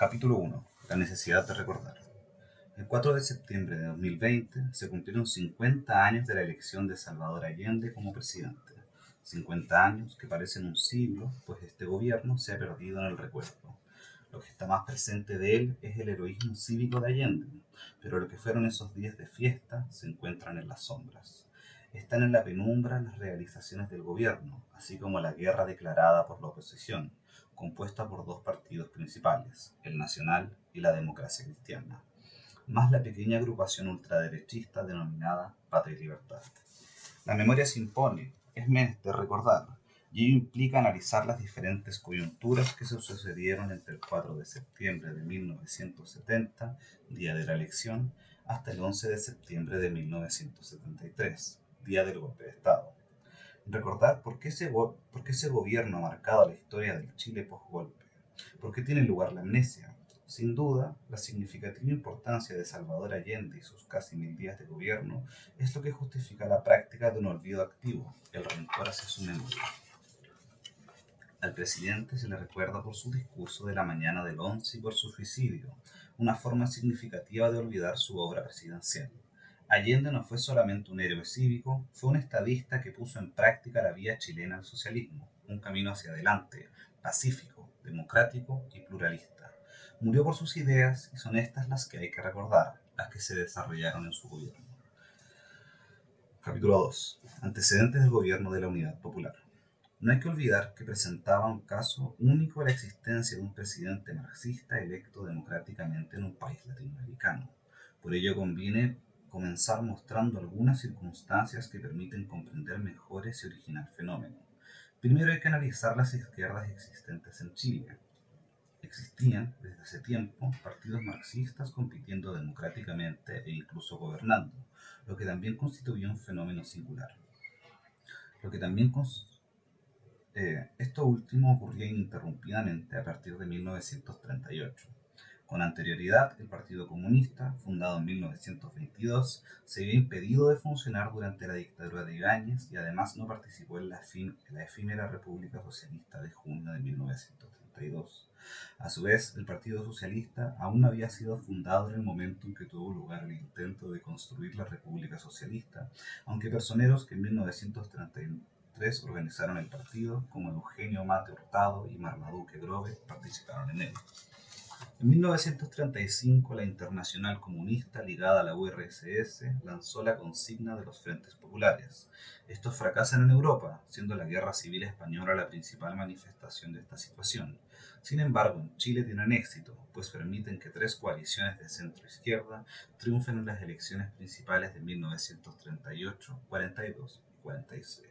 Capítulo 1. La necesidad de recordar. El 4 de septiembre de 2020 se cumplieron 50 años de la elección de Salvador Allende como presidente. 50 años que parecen un siglo, pues este gobierno se ha perdido en el recuerdo. Lo que está más presente de él es el heroísmo cívico de Allende, pero lo que fueron esos días de fiesta se encuentran en las sombras. Están en la penumbra las realizaciones del gobierno, así como la guerra declarada por la oposición, compuesta por dos partidos principales, el Nacional y la Democracia Cristiana, más la pequeña agrupación ultraderechista denominada Patria y Libertad. La memoria se impone, es menester recordar, y ello implica analizar las diferentes coyunturas que se sucedieron entre el 4 de septiembre de 1970, día de la elección, hasta el 11 de septiembre de 1973, día del golpe de Estado. Recordar por qué ese gobierno ha marcado la historia del Chile post-golpe, por qué tiene lugar la amnesia. Sin duda, la significativa importancia de Salvador Allende y sus casi 1000 días de gobierno es lo que justifica la práctica de un olvido activo, el rencor hacia su memoria. Al presidente se le recuerda por su discurso de la mañana del 11 y por su suicidio, una forma significativa de olvidar su obra presidencial. Allende no fue solamente un héroe cívico, fue un estadista que puso en práctica la vía chilena al socialismo, un camino hacia adelante, pacífico, democrático y pluralista. Murió por sus ideas y son estas las que hay que recordar, las que se desarrollaron en su gobierno. Capítulo 2. Antecedentes del gobierno de la Unidad Popular. No hay que olvidar que presentaba un caso único a la existencia de un presidente marxista electo democráticamente en un país latinoamericano. Por ello conviene comenzar mostrando algunas circunstancias que permiten comprender mejor ese original fenómeno. Primero hay que analizar las izquierdas existentes en Chile. Existían desde hace tiempo partidos marxistas compitiendo democráticamente e incluso gobernando, lo que también constituyó un fenómeno singular. Esto último ocurría ininterrumpidamente a partir de 1938. Con anterioridad, el Partido Comunista, fundado en 1922, se vio impedido de funcionar durante la dictadura de Ibáñez y además no participó en la efímera República Socialista de junio de 1932. A su vez, el Partido Socialista aún no había sido fundado en el momento en que tuvo lugar el intento de construir la República Socialista, aunque personeros que en 1933 organizaron el partido, como Eugenio Mate Hurtado y Marmaduke Grove, participaron en él. En 1935, la Internacional Comunista, ligada a la URSS, lanzó la consigna de los Frentes Populares. Estos fracasan en Europa, siendo la Guerra Civil Española la principal manifestación de esta situación. Sin embargo, en Chile tienen éxito, pues permiten que tres coaliciones de centro-izquierda triunfen en las elecciones principales de 1938, 42 y 46.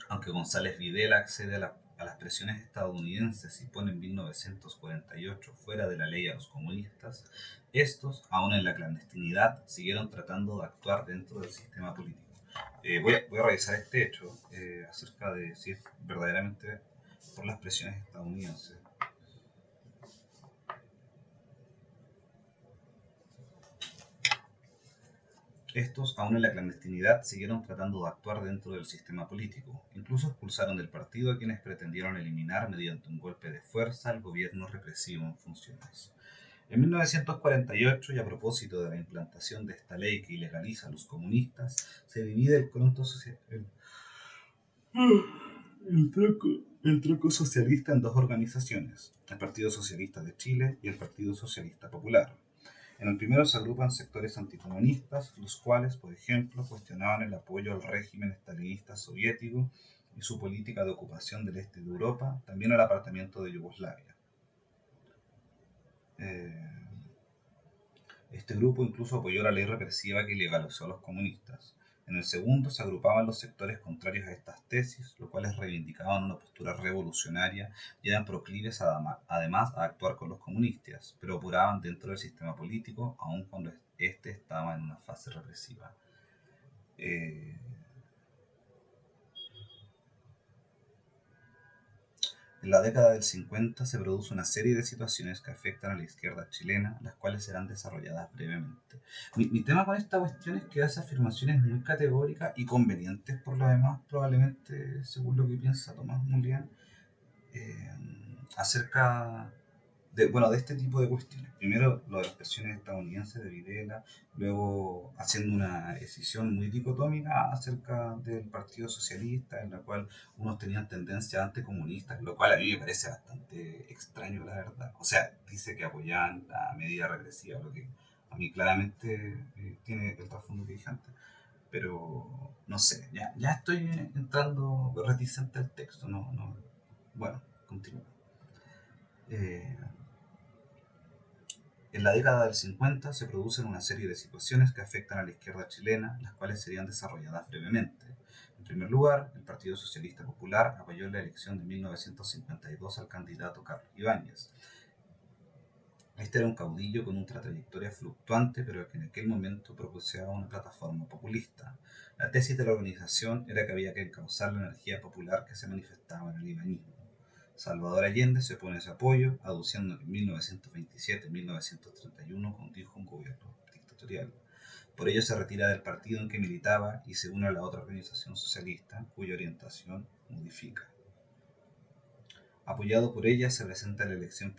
Aunque González Videla accede a las presiones estadounidenses y pone en 1948 fuera de la ley a los comunistas, estos, aún en la clandestinidad, siguieron tratando de actuar dentro del sistema político. Voy a revisar este hecho acerca de si es verdaderamente por las presiones estadounidenses. Estos, aún en la clandestinidad, siguieron tratando de actuar dentro del sistema político. Incluso expulsaron del partido a quienes pretendieron eliminar mediante un golpe de fuerza al gobierno represivo en funciones. En 1948, y a propósito de la implantación de esta ley que ilegaliza a los comunistas, se divide el tronco socialista en dos organizaciones, el Partido Socialista de Chile y el Partido Socialista Popular. En el primero se agrupan sectores anticomunistas, los cuales, por ejemplo, cuestionaban el apoyo al régimen estalinista soviético y su política de ocupación del este de Europa, también al apartamiento de Yugoslavia. Este grupo incluso apoyó la ley represiva que ilegalizó a los comunistas. En el segundo se agrupaban los sectores contrarios a estas tesis, los cuales reivindicaban una postura revolucionaria y eran proclives además a actuar con los comunistas, pero operaban dentro del sistema político aun cuando éste estaba en una fase represiva. En la década del 50 se produce una serie de situaciones que afectan a la izquierda chilena, las cuales serán desarrolladas brevemente. Mi tema con esta cuestión es que hace afirmaciones muy categóricas y convenientes por lo demás, probablemente según lo que piensa Tomás Mulián, acerca de este tipo de cuestiones. Primero, lo de las presiones estadounidenses de Videla, luego haciendo una decisión muy dicotómica acerca del Partido Socialista, en la cual unos tenían tendencias anticomunistas, lo cual a mí me parece bastante extraño, la verdad. O sea, dice que apoyaban la medida regresiva, lo que a mí claramente tiene el trasfondo que dije antes. Pero no sé, ya estoy entrando reticente al texto, no. Bueno, continúo. Eh, En la década del 50 se producen una serie de situaciones que afectan a la izquierda chilena, las cuales serían desarrolladas brevemente. En primer lugar, el Partido Socialista Popular apoyó en la elección de 1952 al candidato Carlos Ibáñez. Este era un caudillo con una trayectoria fluctuante, pero que en aquel momento propulsaba una plataforma populista. La tesis de la organización era que había que encauzar la energía popular que se manifestaba en el ibañismo. Salvador Allende se opone a ese apoyo, aduciendo que en 1927-1931 condujo un gobierno dictatorial. Por ello se retira del partido en que militaba y se une a la otra organización socialista, cuya orientación modifica. Apoyado por ella, se presenta a la elección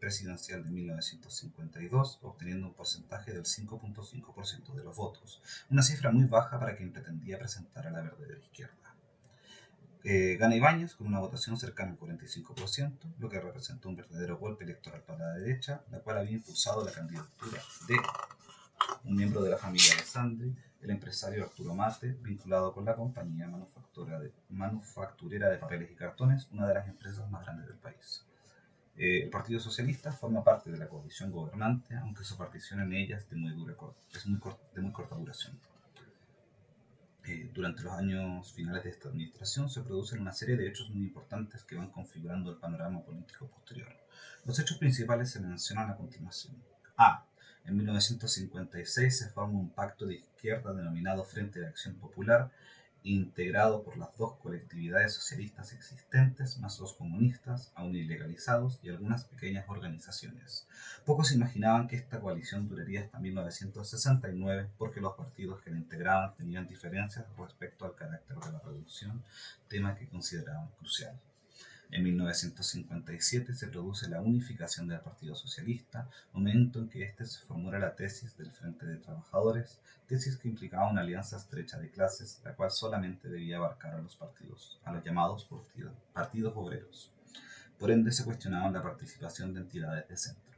presidencial de 1952, obteniendo un porcentaje del 5.5% de los votos, una cifra muy baja para quien pretendía presentar a la verdadera izquierda. Gana Ibáñez con una votación cercana al 45%, lo que representó un verdadero golpe electoral para la derecha, la cual había impulsado la candidatura de un miembro de la familia de Sandri, el empresario Arturo Mate, vinculado con la compañía manufacturera de papeles y cartones, una de las empresas más grandes del país. El Partido Socialista forma parte de la coalición gobernante, aunque su partición en ella es de muy corta duración. Durante los años finales de esta administración se producen una serie de hechos muy importantes que van configurando el panorama político posterior. Los hechos principales se mencionan a continuación. A. En 1956 se forma un pacto de izquierda denominado Frente de Acción Popular, integrado por las dos colectividades socialistas existentes, más los comunistas, aún ilegalizados, y algunas pequeñas organizaciones. Pocos imaginaban que esta coalición duraría hasta 1969 porque los partidos que la integraban tenían diferencias respecto al carácter de la revolución, tema que consideraban crucial. En 1957 se produce la unificación del Partido Socialista, momento en que éste se formula la tesis del Frente de Trabajadores, tesis que implicaba una alianza estrecha de clases, la cual solamente debía abarcar a los llamados partidos obreros. Por ende, se cuestionaba la participación de entidades de centro.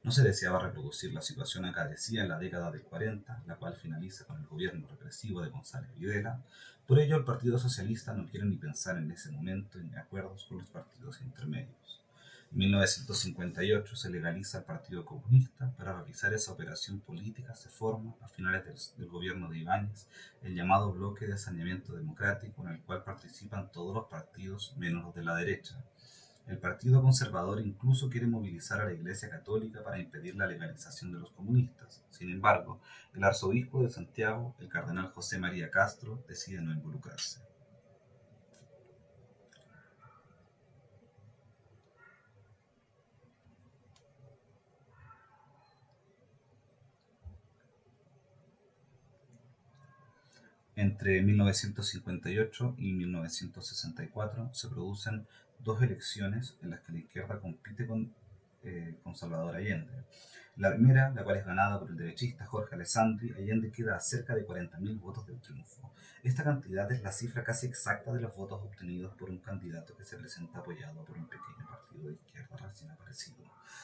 No se deseaba reproducir la situación acaecida en la década del 40, la cual finaliza con el gobierno represivo de González Videla. Por ello, el Partido Socialista no quiere ni pensar en ese momento en acuerdos con los partidos intermedios. En 1958 se legaliza el Partido Comunista. Para realizar esa operación política se forma, a finales del gobierno de Ibáñez, el llamado Bloque de Saneamiento Democrático, en el cual participan todos los partidos menos los de la derecha. El Partido Conservador incluso quiere movilizar a la Iglesia Católica para impedir la legalización de los comunistas. Sin embargo, el arzobispo de Santiago, el cardenal José María Castro, decide no involucrarse. Entre 1958 y 1964 se producen dos elecciones en las que la izquierda compite con Salvador Allende. La primera, la cual es ganada por el derechista Jorge Alessandri, Allende queda a cerca de 40.000 votos del triunfo. Esta cantidad es la cifra casi exacta de los votos obtenidos por un candidato que se presenta apoyado por un pequeño partido de izquierda recién aparecido.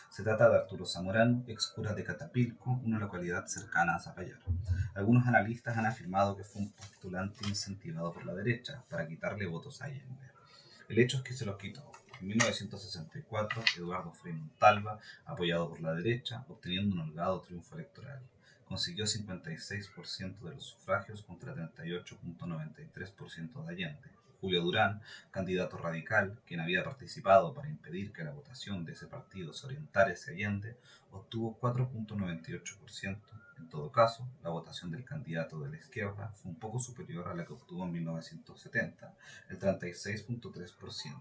Se trata de Arturo Zamorano, ex cura de Catapilco, una localidad cercana a Zapallar. Algunos analistas han afirmado que fue un postulante incentivado por la derecha para quitarle votos a Allende. El hecho es que se los quitó. En 1964, Eduardo Frei Montalva, apoyado por la derecha, obteniendo un holgado triunfo electoral. Consiguió 56% de los sufragios contra 38.93% de Allende. Julio Durán, candidato radical, quien había participado para impedir que la votación de ese partido se orientara hacia Allende, obtuvo 4.98%. En todo caso, la votación del candidato de la izquierda fue un poco superior a la que obtuvo en 1970, el 36.3%.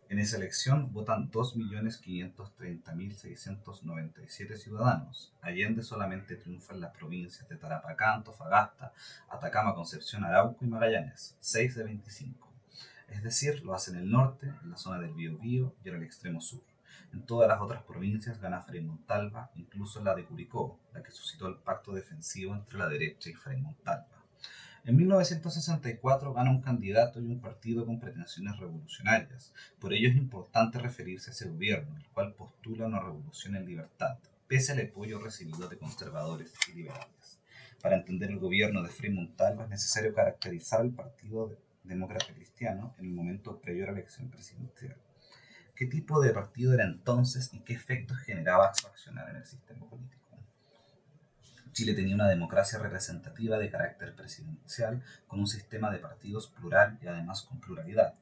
En esa elección votan 2.530.697 ciudadanos. Allende solamente triunfa en las provincias de Tarapacá, Antofagasta, Atacama, Concepción, Arauco y Magallanes, 6 de 25. Es decir, lo hace en el norte, en la zona del Biobío y en el extremo sur. En todas las otras provincias gana Frei Montalva, incluso en la de Curicó, la que suscitó el pacto defensivo entre la derecha y Frei Montalva. En 1964 gana un candidato y un partido con pretensiones revolucionarias. Por ello es importante referirse a ese gobierno, el cual postula una revolución en libertad, pese al apoyo recibido de conservadores y liberales. Para entender el gobierno de Frei Montalva es necesario caracterizar al Partido Demócrata Cristiano en el momento previo a la elección presidencial. ¿Qué tipo de partido era entonces y qué efectos generaba su accionar en el sistema político? Chile tenía una democracia representativa de carácter presidencial con un sistema de partidos plural y además con pluralidad.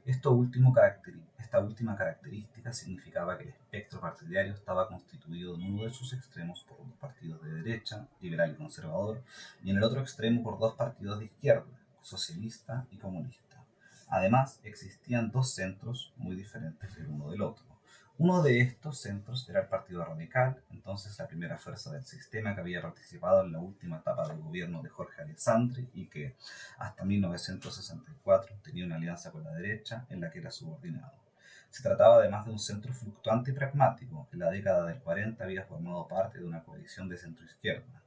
Esta última característica significaba que el espectro partidario estaba constituido en uno de sus extremos por dos partidos de derecha, liberal y conservador, y en el otro extremo por dos partidos de izquierda, socialista y comunista. Además, existían dos centros muy diferentes el uno del otro. Uno de estos centros era el Partido Radical, entonces la primera fuerza del sistema que había participado en la última etapa del gobierno de Jorge Alessandri y que hasta 1964 tenía una alianza con la derecha en la que era subordinado. Se trataba además de un centro fluctuante y pragmático, que en la década del 40 había formado parte de una coalición de centro-izquierda.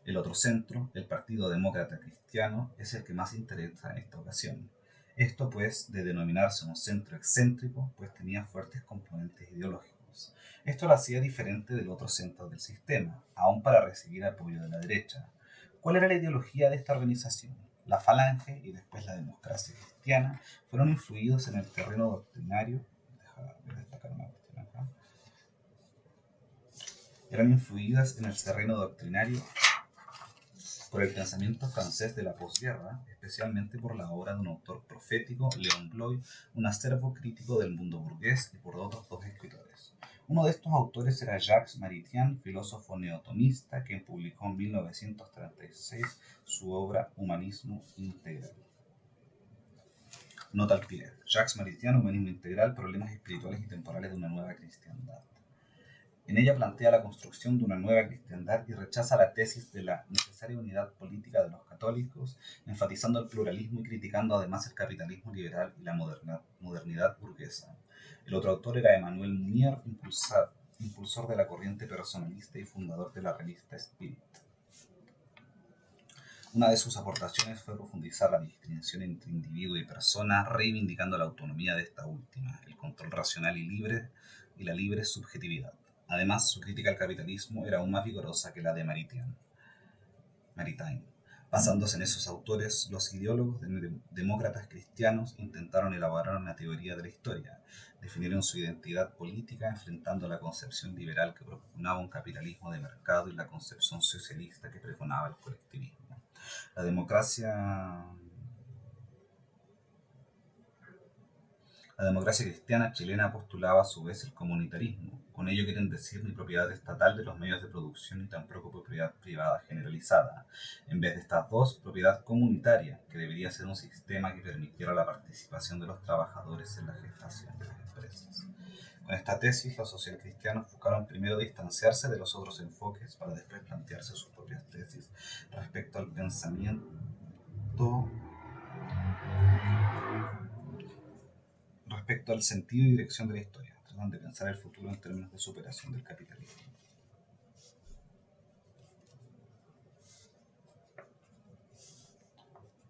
El otro centro, el Partido Demócrata Cristiano, es el que más interesa en esta ocasión. Esto pues de denominarse un centro excéntrico, pues tenía fuertes componentes ideológicos. Esto lo hacía diferente del otro centro del sistema, aún para recibir apoyo de la derecha. ¿Cuál era la ideología de esta organización? La Falange y después la democracia cristiana fueron influidos en el terreno doctrinario. Voy a destacar una cuestión acá. Eran influidas en el terreno doctrinario por el pensamiento francés de la posguerra, especialmente por la obra de un autor profético, Léon Bloy, un acervo crítico del mundo burgués, y por otros dos escritores. Uno de estos autores era Jacques Maritain, filósofo neotomista, quien publicó en 1936 su obra Humanismo Integral. Nota al pie. Jacques Maritain, Humanismo Integral, problemas espirituales y temporales de una nueva cristiandad. En ella plantea la construcción de una nueva cristiandad y rechaza la tesis de la necesaria unidad política de los católicos, enfatizando el pluralismo y criticando además el capitalismo liberal y la modernidad burguesa. El otro autor era Emmanuel Mounier, impulsor de la corriente personalista y fundador de la revista Spirit. Una de sus aportaciones fue profundizar la distinción entre individuo y persona, reivindicando la autonomía de esta última, el control racional y libre y la libre subjetividad. Además, su crítica al capitalismo era aún más vigorosa que la de Maritain. Basándose en esos autores, los ideólogos demócratas cristianos intentaron elaborar una teoría de la historia, definieron su identidad política enfrentando la concepción liberal que propugnaba un capitalismo de mercado y la concepción socialista que pregonaba el colectivismo. La democracia cristiana chilena postulaba a su vez el comunitarismo. Con ello quieren decir ni propiedad estatal de los medios de producción ni tampoco propiedad privada generalizada. En vez de estas dos, propiedad comunitaria, que debería ser un sistema que permitiera la participación de los trabajadores en la gestación de las empresas. Con esta tesis, los socialcristianos buscaron primero distanciarse de los otros enfoques para después plantearse sus propias tesis respecto al pensamiento respecto al sentido y dirección de la historia. Tratan de pensar el futuro en términos de superación del capitalismo.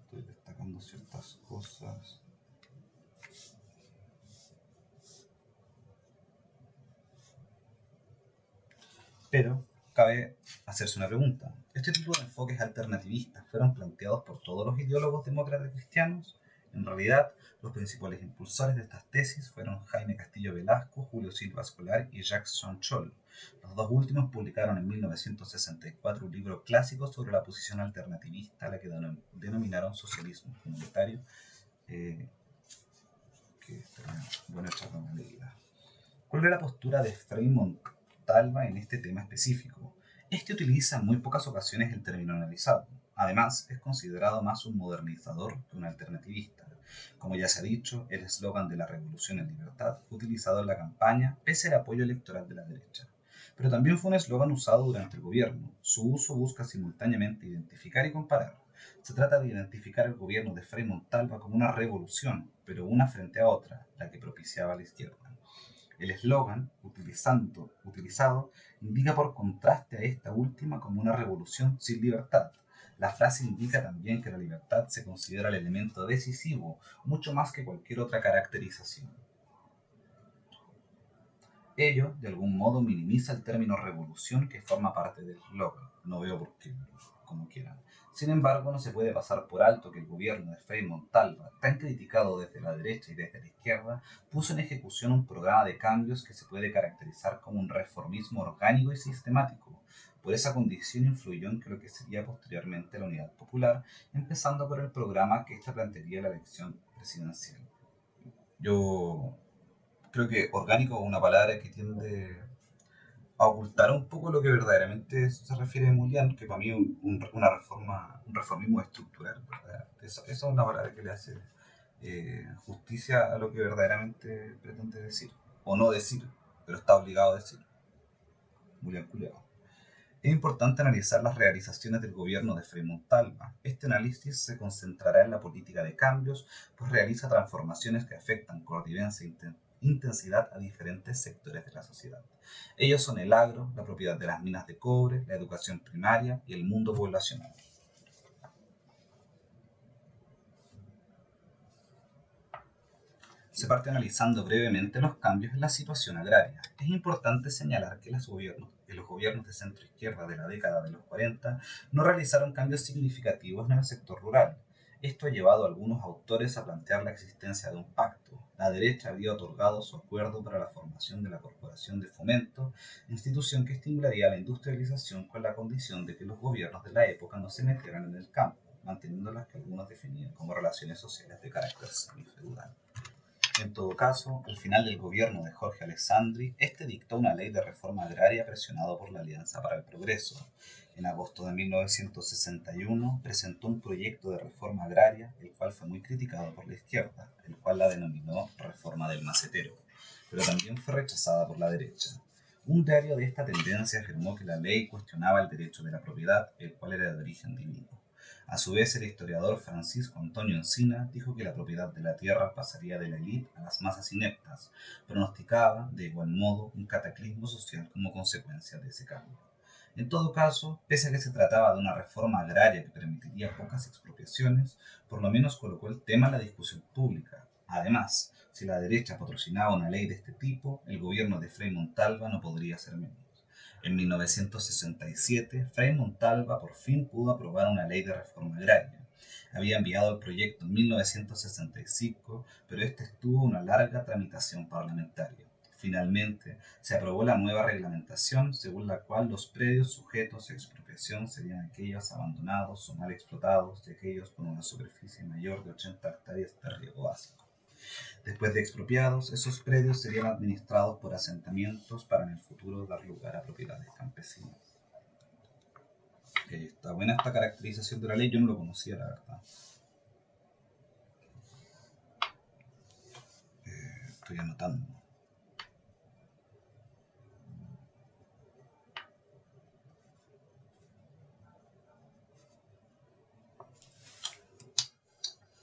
Estoy destacando ciertas cosas. Pero cabe hacerse una pregunta. ¿Este tipo de enfoques alternativistas fueron planteados por todos los ideólogos demócratas cristianos? En realidad, los principales impulsores de estas tesis fueron Jaime Castillo Velasco, Julio Silva Escolar y Jacques Chanchol. Los dos últimos publicaron en 1964 un libro clásico sobre la posición alternativista, a la que denominaron socialismo comunitario, que bueno, echarle una leída. ¿Cuál era la postura de Frei Montalva en este tema específico? Este utiliza en muy pocas ocasiones el término analizado. Además, es considerado más un modernizador que un alternativista. Como ya se ha dicho, el eslogan de la Revolución en Libertad fue utilizado en la campaña pese al apoyo electoral de la derecha. Pero también fue un eslogan usado durante el gobierno. Su uso busca simultáneamente identificar y comparar. Se trata de identificar el gobierno de Frei Montalva como una revolución, pero una frente a otra, la que propiciaba a la izquierda. El eslogan, utilizado, indica por contraste a esta última como una revolución sin libertad. La frase indica también que la libertad se considera el elemento decisivo, mucho más que cualquier otra caracterización. Ello, de algún modo, minimiza el término revolución que forma parte del eslogan. No veo por qué, como quieran. Sin embargo, no se puede pasar por alto que el gobierno de Frei Montalva, tan criticado desde la derecha y desde la izquierda, puso en ejecución un programa de cambios que se puede caracterizar como un reformismo orgánico y sistemático. Por esa condición influyó en lo que sería posteriormente la Unidad Popular, empezando por el programa que ésta plantearía la elección presidencial. Yo creo que orgánico es una palabra que tiende a ocultar un poco lo que verdaderamente se refiere a Mulián, que para mí es una reforma, un reformismo estructural, ¿verdad? Esa es una palabra que le hace justicia a lo que verdaderamente pretende decir, o no decir, pero está obligado a decir. Mulián culiao. Es importante analizar las realizaciones del gobierno de Frei Montalva. Este análisis se concentrará en la política de cambios, pues realiza transformaciones que afectan con diversa intensidad a diferentes sectores de la sociedad. Ellos son el agro, la propiedad de las minas de cobre, la educación primaria y el mundo poblacional. Se parte analizando brevemente los cambios en la situación agraria. Es importante señalar que los gobiernos de centro-izquierda de la década de los 40 no realizaron cambios significativos en el sector rural. Esto ha llevado a algunos autores a plantear la existencia de un pacto. La derecha había otorgado su acuerdo para la formación de la Corporación de Fomento, institución que estimularía la industrialización con la condición de que los gobiernos de la época no se metieran en el campo, manteniendo las que algunos definían como relaciones sociales de carácter semifeudal. En todo caso, al final del gobierno de Jorge Alessandri, este dictó una ley de reforma agraria presionado por la Alianza para el Progreso. En agosto de 1961 presentó un proyecto de reforma agraria, el cual fue muy criticado por la izquierda, el cual la denominó Reforma del Macetero, pero también fue rechazada por la derecha. Un diario de esta tendencia afirmó que la ley cuestionaba el derecho de la propiedad, el cual era de origen divino. A su vez, el historiador Francisco Antonio Encina dijo que la propiedad de la tierra pasaría de la élite a las masas ineptas, pronosticaba, de igual modo, un cataclismo social como consecuencia de ese cambio. En todo caso, pese a que se trataba de una reforma agraria que permitiría pocas expropiaciones, por lo menos colocó el tema en la discusión pública. Además, si la derecha patrocinaba una ley de este tipo, el gobierno de Frei Montalva no podría ser menos. En 1967, Frei Montalva por fin pudo aprobar una ley de reforma agraria. Había enviado el proyecto en 1965, pero este estuvo una larga tramitación parlamentaria. Finalmente, se aprobó la nueva reglamentación según la cual los predios sujetos a expropiación serían aquellos abandonados o mal explotados y aquellos con una superficie mayor de 80 hectáreas de riego básico. Después de expropiados, esos predios serían administrados por asentamientos para en el futuro dar lugar a propiedades campesinas. Está buena esta caracterización de la ley, yo no lo conocía, la verdad. Estoy anotando.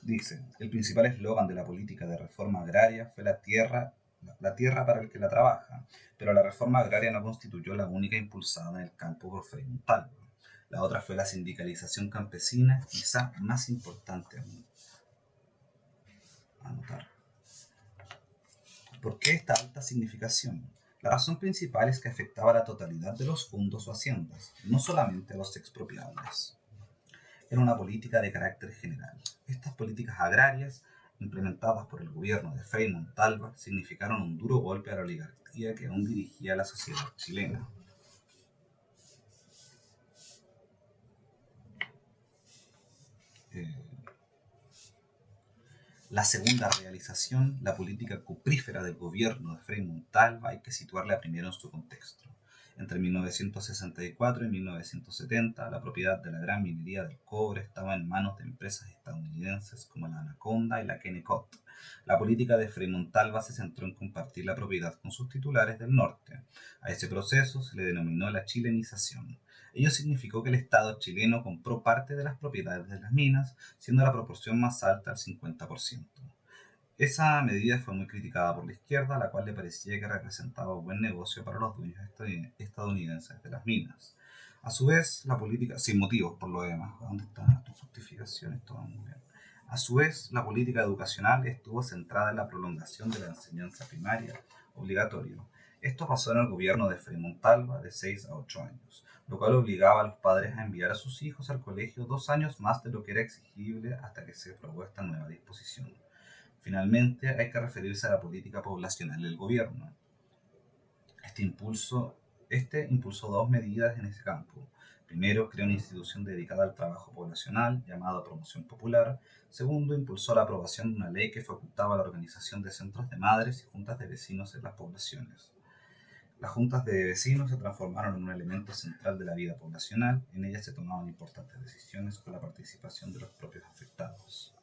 Dice, el principal eslogan de la política de reforma agraria fue la tierra para el que la trabaja, pero la reforma agraria no constituyó la única impulsada en el campo por Frei Montalva. La otra fue la sindicalización campesina, quizá más importante aún. Anotar. ¿Por qué esta alta significación? La razón principal es que afectaba a la totalidad de los fondos o haciendas, no solamente a los expropiables. Era una política de carácter general. Estas políticas agrarias, implementadas por el gobierno de Frei Montalva, significaron un duro golpe a la oligarquía que aún dirigía la sociedad chilena. La segunda realización, la política cuprífera del gobierno de Frei Montalva, hay que situarla primero en su contexto. Entre 1964 y 1970, la propiedad de la gran minería del cobre estaba en manos de empresas estadounidenses como la Anaconda y la Kennecott. La política de Frei Montalva se centró en compartir la propiedad con sus titulares del norte. A ese proceso se le denominó la chilenización. Ello significó que el Estado chileno compró parte de las propiedades de las minas, siendo la proporción más alta al 50%. Esa medida fue muy criticada por la izquierda, la cual le parecía que representaba un buen negocio para los dueños estadounidenses de las minas. A su vez, la política, sin motivos por lo demás, ¿dónde están tus justificaciones? Todo muy bien. A su vez, la política educacional estuvo centrada en la prolongación de la enseñanza primaria obligatoria. Esto pasó en el gobierno de Frei Montalva de 6 a 8 años, lo cual obligaba a los padres a enviar a sus hijos al colegio 2 años más de lo que era exigible hasta que se aprobó esta nueva disposición. Finalmente, hay que referirse a la política poblacional del gobierno. Este impulsó dos medidas en ese campo. Primero, creó una institución dedicada al trabajo poblacional, llamada Promoción Popular. Segundo, impulsó la aprobación de una ley que facultaba la organización de centros de madres y juntas de vecinos en las poblaciones. Las juntas de vecinos se transformaron en un elemento central de la vida poblacional. En ellas se tomaban importantes decisiones con la participación de los propios afectados.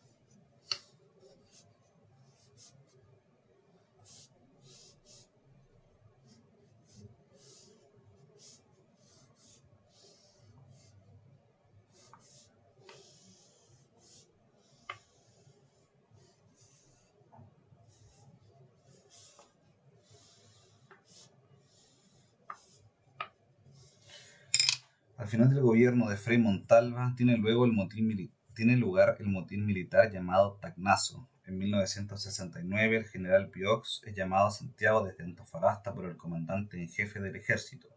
Al final del gobierno de Frei Montalva tiene lugar el motín militar llamado Tacnazo. En 1969 el general Viox es llamado a Santiago desde Antofagasta por el comandante en jefe del ejército.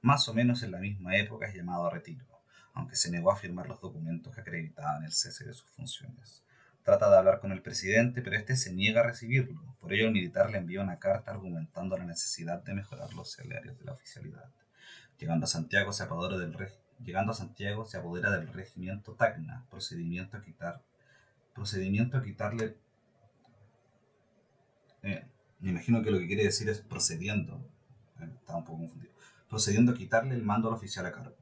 Más o menos en la misma época es llamado a retiro, aunque se negó a firmar los documentos que acreditaban el cese de sus funciones. Trata de hablar con el presidente, pero este se niega a recibirlo. Por ello el militar le envía una carta argumentando la necesidad de mejorar los salarios de la oficialidad. Llegando a Santiago se apodera del regimiento Tacna, procedimiento a quitarle, me imagino que lo que quiere decir es procediendo, estaba un poco confundido, procediendo a quitarle el mando al oficial a cargo.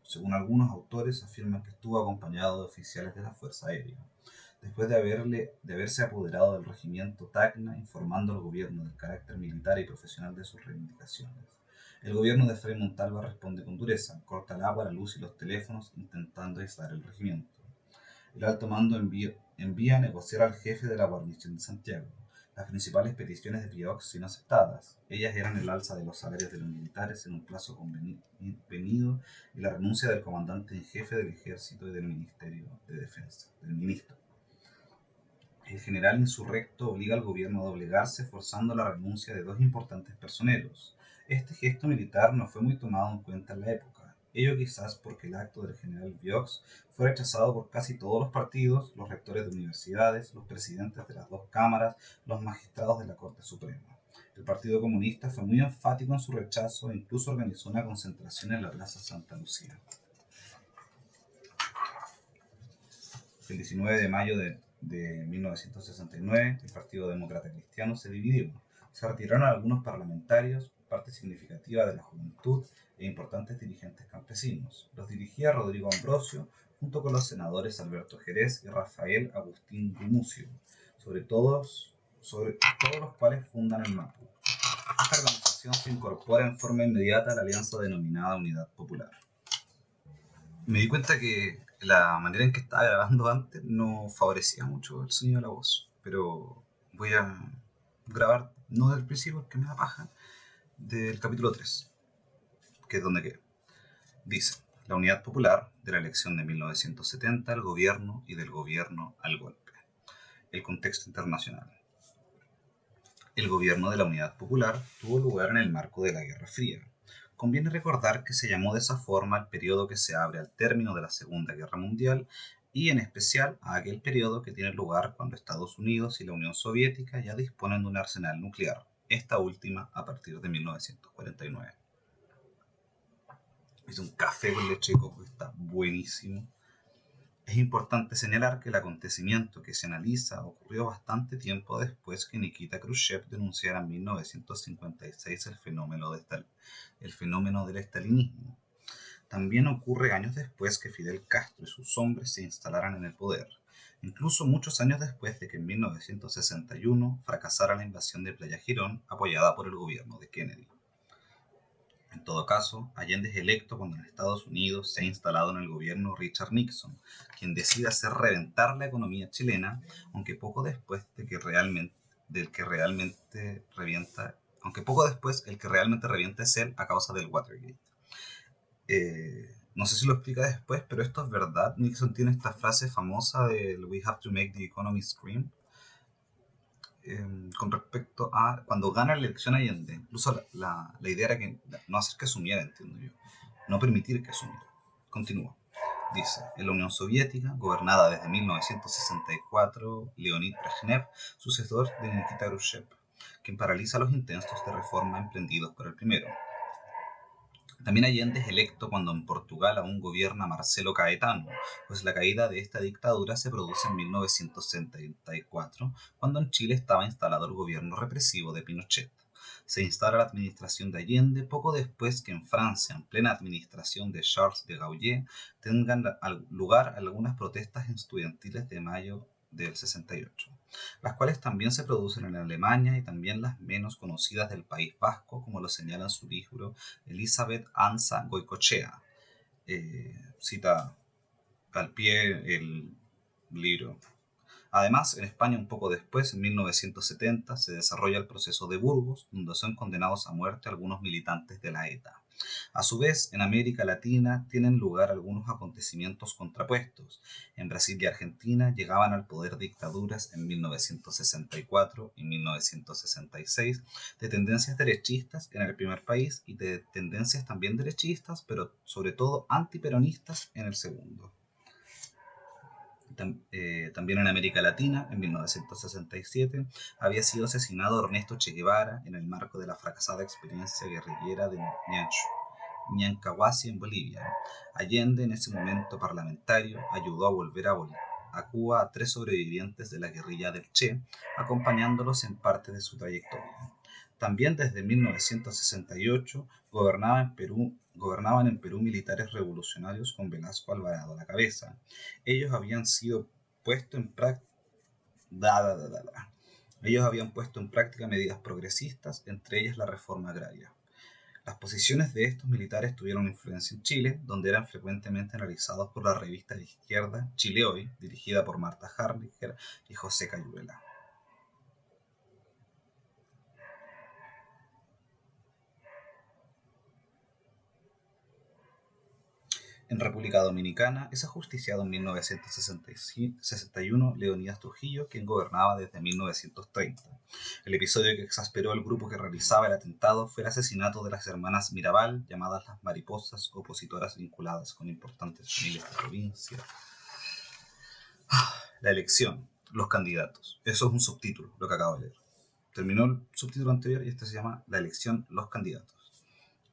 Según algunos autores, afirman que estuvo acompañado de oficiales de la Fuerza Aérea. Después de haberse apoderado del regimiento Tacna, informando al gobierno del carácter militar y profesional de sus reivindicaciones. El gobierno de Frei Montalva responde con dureza, corta el agua, la luz y los teléfonos, intentando aislar el regimiento. El alto mando envía a negociar al jefe de la guarnición de Santiago. Las principales peticiones de Viox son aceptadas. Ellas eran el alza de los salarios de los militares en un plazo convenido y la renuncia del comandante en jefe del ejército y del Ministerio de Defensa, del ministro. El general insurrecto obliga al gobierno a doblegarse, forzando la renuncia de dos importantes personeros. Este gesto militar no fue muy tomado en cuenta en la época, ello quizás porque el acto del general Viox fue rechazado por casi todos los partidos, los rectores de universidades, los presidentes de las dos cámaras, los magistrados de la Corte Suprema. El Partido Comunista fue muy enfático en su rechazo e incluso organizó una concentración en la Plaza Santa Lucía. El 19 de mayo de 1969, el Partido Demócrata Cristiano se dividió. Se retiraron algunos parlamentarios, parte significativa de la juventud e importantes dirigentes campesinos. Los dirigía Rodrigo Ambrosio, junto con los senadores Alberto Jerez y Rafael Agustín Gumucio, sobre todos los cuales fundan el MAPU. Esta organización se incorpora en forma inmediata a la alianza denominada Unidad Popular. Me di cuenta que la manera en que estaba grabando antes no favorecía mucho el sonido de la voz, pero voy a grabar no del principio, que me da paja, del capítulo 3, que es donde queda. Dice: la Unidad Popular, de la elección de 1970 al gobierno y del gobierno al golpe. El contexto internacional. El gobierno de la Unidad Popular tuvo lugar en el marco de la Guerra Fría. Conviene recordar que se llamó de esa forma al periodo que se abre al término de la Segunda Guerra Mundial y en especial a aquel periodo que tiene lugar cuando Estados Unidos y la Unión Soviética ya disponen de un arsenal nuclear, esta última a partir de 1949. Es un café con leche de coco, está buenísimo. Es importante señalar que el acontecimiento que se analiza ocurrió bastante tiempo después que Nikita Khrushchev denunciara en 1956 el fenómeno del estalinismo. También ocurre años después que Fidel Castro y sus hombres se instalaran en el poder, incluso muchos años después de que en 1961 fracasara la invasión de Playa Girón apoyada por el gobierno de Kennedy. En todo caso, Allende es electo cuando en Estados Unidos se ha instalado en el gobierno Richard Nixon, quien decide hacer reventar la economía chilena, aunque poco después el que realmente revienta es él a causa del Watergate. No sé si lo explica después, pero esto es verdad. Nixon tiene esta frase famosa de "We have to make the economy scream", con respecto a cuando gana la elección Allende. Incluso la idea era que no hacer que asumiera, entiendo yo, no permitir que asumiera. Continúa. Dice, en la Unión Soviética, gobernada desde 1964, Leonid Brezhnev, sucesor de Nikita Khrushchev, quien paraliza los intentos de reforma emprendidos por el primero. También Allende es electo cuando en Portugal aún gobierna Marcelo Caetano, pues la caída de esta dictadura se produce en 1974, cuando en Chile estaba instalado el gobierno represivo de Pinochet. Se instala la administración de Allende poco después que en Francia, en plena administración de Charles de Gaulle, tengan lugar algunas protestas estudiantiles de mayo del 68, las cuales también se producen en Alemania y también las menos conocidas del País Vasco, como lo señala en su libro Elizabeth Anza Goicoechea. Cita al pie el libro. Además, en España un poco después, en 1970, se desarrolla el proceso de Burgos, donde son condenados a muerte algunos militantes de la ETA. A su vez, en América Latina tienen lugar algunos acontecimientos contrapuestos. En Brasil y Argentina llegaban al poder dictaduras en 1964 y 1966 de tendencias derechistas en el primer país y de tendencias también derechistas, pero sobre todo antiperonistas en el segundo. También en América Latina, en 1967, había sido asesinado Ernesto Che Guevara en el marco de la fracasada experiencia guerrillera de Ñancahuasi en Bolivia. Allende, en ese momento parlamentario, ayudó a volver a Cuba a 3 sobrevivientes de la guerrilla del Che, acompañándolos en parte de su trayectoria. También desde 1968 gobernaban en Perú militares revolucionarios con Velasco Alvarado a la cabeza. Ellos habían puesto en práctica medidas progresistas, entre ellas la reforma agraria. Las posiciones de estos militares tuvieron influencia en Chile, donde eran frecuentemente analizados por la revista de izquierda Chile Hoy, dirigida por Marta Harlinger y José Cayuela. En República Dominicana es ajusticiado en 1961 Leonidas Trujillo, quien gobernaba desde 1930. El episodio que exasperó al grupo que realizaba el atentado fue el asesinato de las hermanas Mirabal, llamadas las Mariposas, opositoras vinculadas con importantes familias de provincia. La elección, los candidatos. Eso es un subtítulo, lo que acabo de leer. Terminó el subtítulo anterior y este se llama La elección, los candidatos.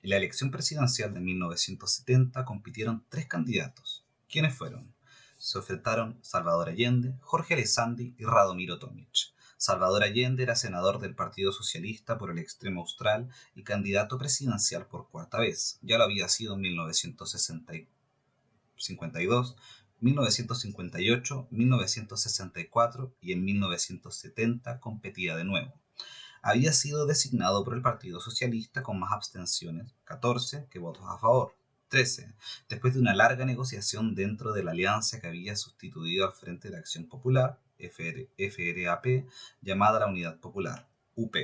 En la elección presidencial de 1970 compitieron 3 candidatos. ¿Quiénes fueron? Se enfrentaron Salvador Allende, Jorge Alessandri y Radomiro Tomic. Salvador Allende era senador del Partido Socialista por el extremo austral y candidato presidencial por 4ª vez. Ya lo había sido en 1952, 1958, 1964 y en 1970 competía de nuevo. Había sido designado por el Partido Socialista con más abstenciones, 14, que votos a favor, 13, después de una larga negociación dentro de la alianza que había sustituido al Frente de Acción Popular, FRAP, llamada la Unidad Popular, UP.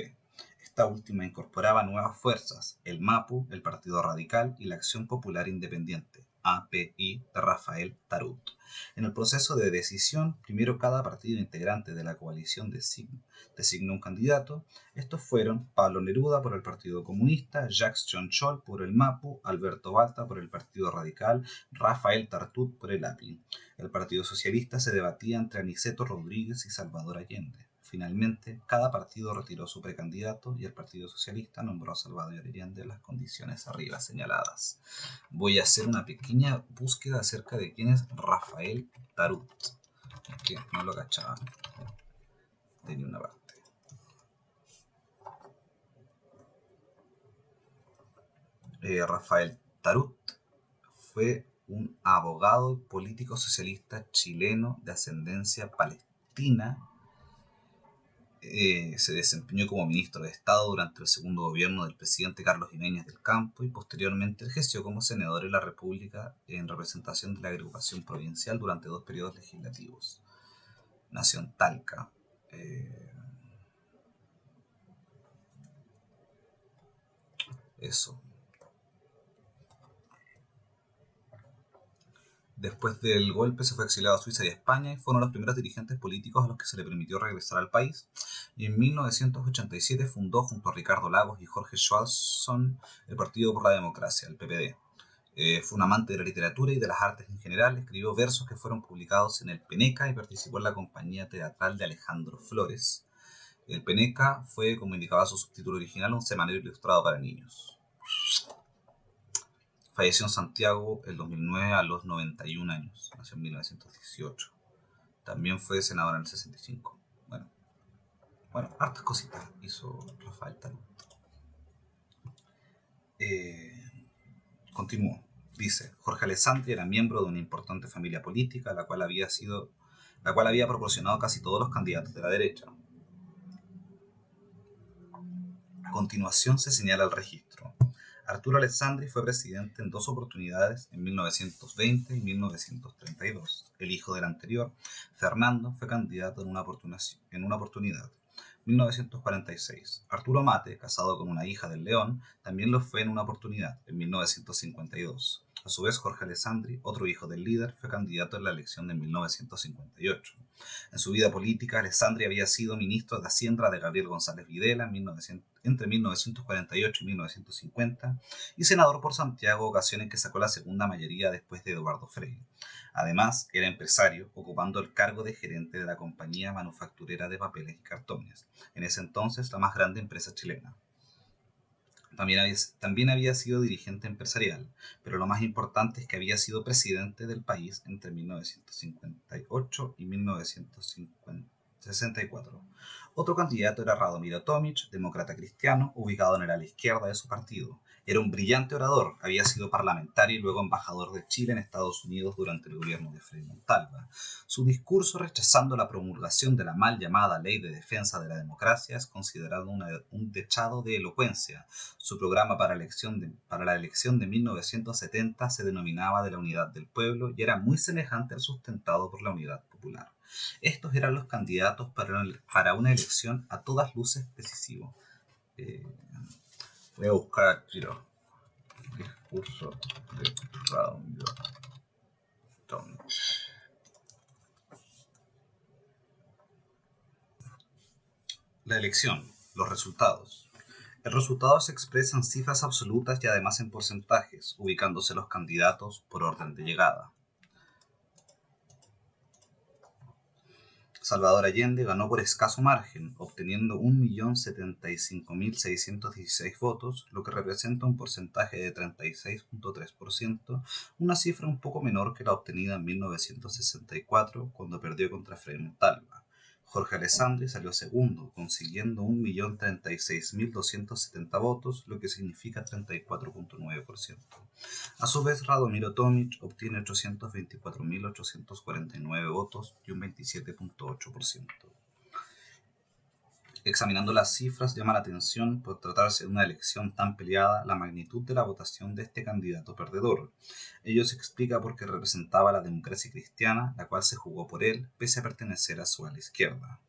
Esta última incorporaba nuevas fuerzas, el MAPU, el Partido Radical y la Acción Popular Independiente, API, de Rafael Tarut. En el proceso de decisión, primero cada partido integrante de la coalición designó un candidato. Estos fueron Pablo Neruda por el Partido Comunista, Jacques Chonchol por el MAPU, Alberto Balta por el Partido Radical, Rafael Tartut por el API. El Partido Socialista se debatía entre Aniceto Rodríguez y Salvador Allende. Finalmente, cada partido retiró su precandidato y el Partido Socialista nombró a Salvador Allende en las condiciones arriba señaladas. Voy a hacer una pequeña búsqueda acerca de quién es Rafael Tarut, que no lo cachaba de ninguna parte. Rafael Tarut fue un abogado y político socialista chileno de ascendencia palestina, Se desempeñó como ministro de Estado durante el segundo gobierno del presidente Carlos Ibáñez del Campo y posteriormente ejerció como senador en la República en representación de la agrupación provincial durante 2 periodos legislativos. Nació en Talca. Eso. Después del golpe se fue exiliado a Suiza y España y fueron los primeros dirigentes políticos a los que se le permitió regresar al país. Y en 1987 fundó junto a Ricardo Lagos y Jorge Schwarzenson el Partido por la Democracia, el PPD. Fue un amante de la literatura y de las artes en general, escribió versos que fueron publicados en el Peneca y participó en la compañía teatral de Alejandro Flores. El Peneca fue, como indicaba su subtítulo original, un semanario ilustrado para niños. Falleció en Santiago el 2009 a los 91 años. Nació en 1918. También fue senador en el 65. Bueno, hartas cositas hizo Rafael Tarut. Continúo. Dice, Jorge Alessandri era miembro de una importante familia política, la cual había proporcionado casi todos los candidatos de la derecha. A continuación se señala el registro. Arturo Alessandri fue presidente en 2 oportunidades, en 1920 y 1932. El hijo del anterior, Fernando, fue candidato en una oportunidad. 1946. Arturo Mate, casado con una hija del León, también lo fue en una oportunidad, en 1952. A su vez, Jorge Alessandri, otro hijo del líder, fue candidato en la elección de 1958. En su vida política, Alessandri había sido ministro de Hacienda de Gabriel González Videla entre 1948 y 1950 y senador por Santiago, ocasión en que sacó la segunda mayoría después de Eduardo Frei. Además, era empresario, ocupando el cargo de gerente de la compañía manufacturera de papeles y cartones, en ese entonces la más grande empresa chilena. También había sido dirigente empresarial, pero lo más importante es que había sido presidente del país entre 1958 y 1964. Otro candidato era Radomiro Tomic, demócrata cristiano, ubicado en el ala izquierda de su partido. Era un brillante orador, había sido parlamentario y luego embajador de Chile en Estados Unidos durante el gobierno de Frei Montalva. Su discurso rechazando la promulgación de la mal llamada Ley de Defensa de la Democracia es considerado un dechado de elocuencia. Su programa para la elección de 1970 se denominaba de la unidad del pueblo y era muy semejante al sustentado por la Unidad Popular. Estos eran los candidatos para una elección a todas luces decisivo. Voy a buscar al tiro. Discurso de Radomiro Tomic. La elección, los resultados. El resultado se expresa en cifras absolutas y además en porcentajes, ubicándose los candidatos por orden de llegada. Salvador Allende ganó por escaso margen, obteniendo 1.075.616 votos, lo que representa un porcentaje de 36.3%, una cifra un poco menor que la obtenida en 1964, cuando perdió contra Frei Montalva. Jorge Alessandri salió segundo, consiguiendo 1.036.270 votos, lo que significa 34.9%. A su vez, Radomiro Tomic obtiene 824.849 votos y un 27.8%. Examinando las cifras, llama la atención, por tratarse de una elección tan peleada, la magnitud de la votación de este candidato perdedor. Ello se explica porque representaba la democracia cristiana, la cual se jugó por él, pese a pertenecer a su ala izquierda.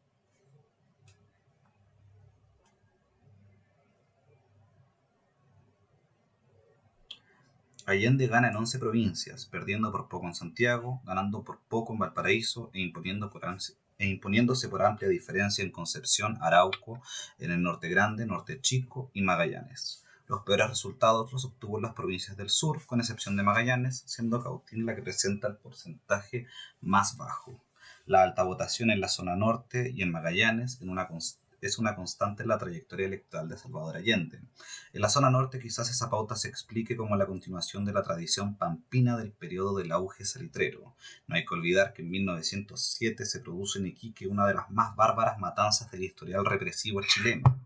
Allende gana en 11 provincias, perdiendo por poco en Santiago, ganando por poco en Valparaíso e imponiéndose por amplia diferencia en Concepción, Arauco, en el Norte Grande, Norte Chico y Magallanes. Los peores resultados los obtuvo en las provincias del sur, con excepción de Magallanes, siendo Cautín la que presenta el porcentaje más bajo. La alta votación en la zona norte y en Magallanes es una constante en la trayectoria electoral de Salvador Allende. En la zona norte quizás esa pauta se explique como la continuación de la tradición pampina del periodo del auge salitrero. No hay que olvidar que en 1907 se produce en Iquique una de las más bárbaras matanzas del historial represivo chileno.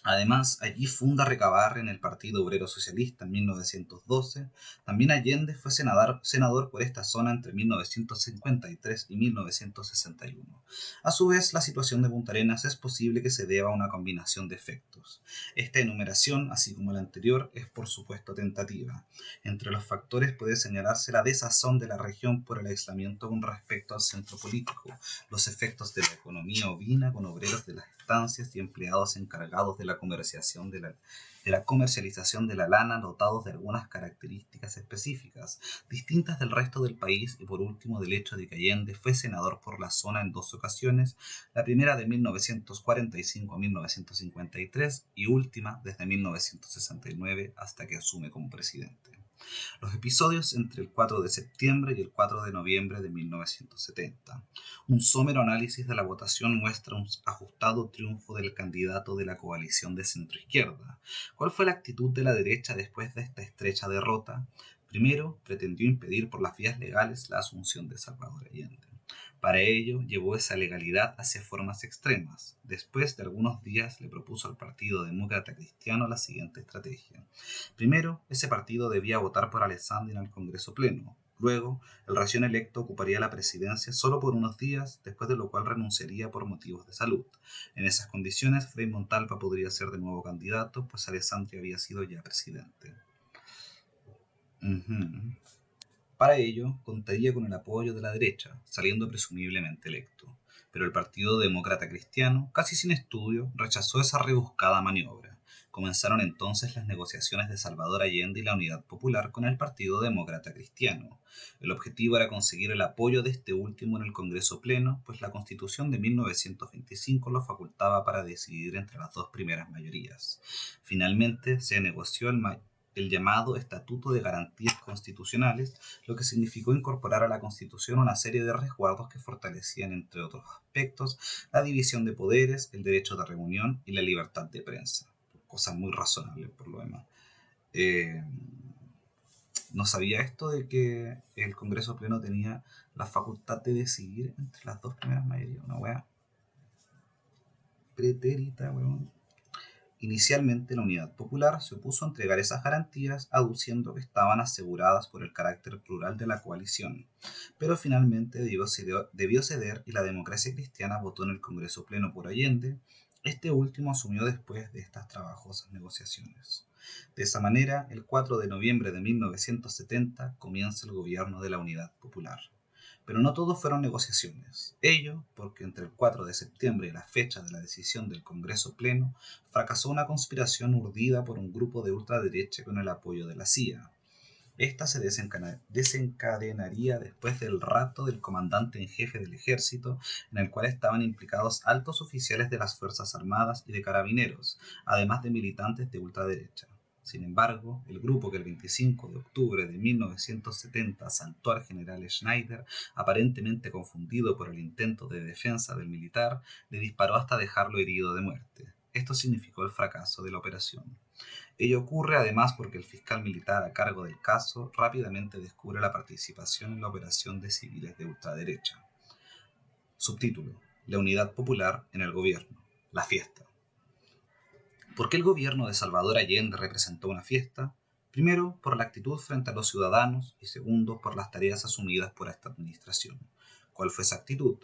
Además, allí funda Recabarren en el Partido Obrero Socialista en 1912. También Allende fue senador por esta zona entre 1953 y 1961. A su vez, la situación de Punta Arenas es posible que se deba a una combinación de efectos. Esta enumeración, así como la anterior, es por supuesto tentativa. Entre los factores puede señalarse la desazón de la región por el aislamiento con respecto al centro político, los efectos de la economía ovina con obreros de las estancias y empleados encargados de la comercialización de la lana dotados de algunas características específicas, distintas del resto del país, y por último del hecho de que Allende fue senador por la zona en dos ocasiones, la primera de 1945 a 1953 y última desde 1969 hasta que asume como presidente. Los episodios entre el 4 de septiembre y el 4 de noviembre de 1970. Un somero análisis de la votación muestra un ajustado triunfo del candidato de la coalición de centroizquierda. ¿Cuál fue la actitud de la derecha después de esta estrecha derrota? Primero, pretendió impedir por las vías legales la asunción de Salvador Allende. Para ello, llevó esa legalidad hacia formas extremas. Después de algunos días le propuso al Partido Demócrata Cristiano la siguiente estrategia. Primero, ese partido debía votar por Alessandri en el Congreso Pleno. Luego, el recién electo ocuparía la presidencia solo por unos días, después de lo cual renunciaría por motivos de salud. En esas condiciones, Frei Montalva podría ser de nuevo candidato, pues Alessandri había sido ya presidente. Para ello, contaría con el apoyo de la derecha, saliendo presumiblemente electo. Pero el Partido Demócrata Cristiano, casi sin estudio, rechazó esa rebuscada maniobra. Comenzaron entonces las negociaciones de Salvador Allende y la Unidad Popular con el Partido Demócrata Cristiano. El objetivo era conseguir el apoyo de este último en el Congreso Pleno, pues la Constitución de 1925 lo facultaba para decidir entre las dos primeras mayorías. Finalmente, se negoció el llamado Estatuto de Garantías Constitucionales, lo que significó incorporar a la Constitución una serie de resguardos que fortalecían, entre otros aspectos, la división de poderes, el derecho de reunión y la libertad de prensa. Cosas muy razonables por lo demás. No sabía esto de que el Congreso Pleno tenía la facultad de decidir entre las dos primeras mayorías. Una wea pretérita, weón. Inicialmente, la Unidad Popular se opuso a entregar esas garantías, aduciendo que estaban aseguradas por el carácter plural de la coalición, pero finalmente debió ceder y la Democracia Cristiana votó en el Congreso Pleno por Allende. Este último asumió después de estas trabajosas negociaciones. De esa manera, el 4 de noviembre de 1970 comienza el gobierno de la Unidad Popular. Pero no todo fueron negociaciones. Ello porque entre el 4 de septiembre y la fecha de la decisión del Congreso Pleno fracasó una conspiración urdida por un grupo de ultraderecha con el apoyo de la CIA. Esta se desencadenaría después del rapto del comandante en jefe del ejército, en el cual estaban implicados altos oficiales de las Fuerzas Armadas y de Carabineros, además de militantes de ultraderecha. Sin embargo, el grupo que el 25 de octubre de 1970 asaltó al general Schneider, aparentemente confundido por el intento de defensa del militar, le disparó hasta dejarlo herido de muerte. Esto significó el fracaso de la operación. Ello ocurre además porque el fiscal militar a cargo del caso rápidamente descubre la participación en la operación de civiles de ultraderecha. Subtítulo: La Unidad Popular en el gobierno. La fiesta. ¿Por qué el gobierno de Salvador Allende representó una fiesta? Primero, por la actitud frente a los ciudadanos y segundo, por las tareas asumidas por esta administración. ¿Cuál fue esa actitud?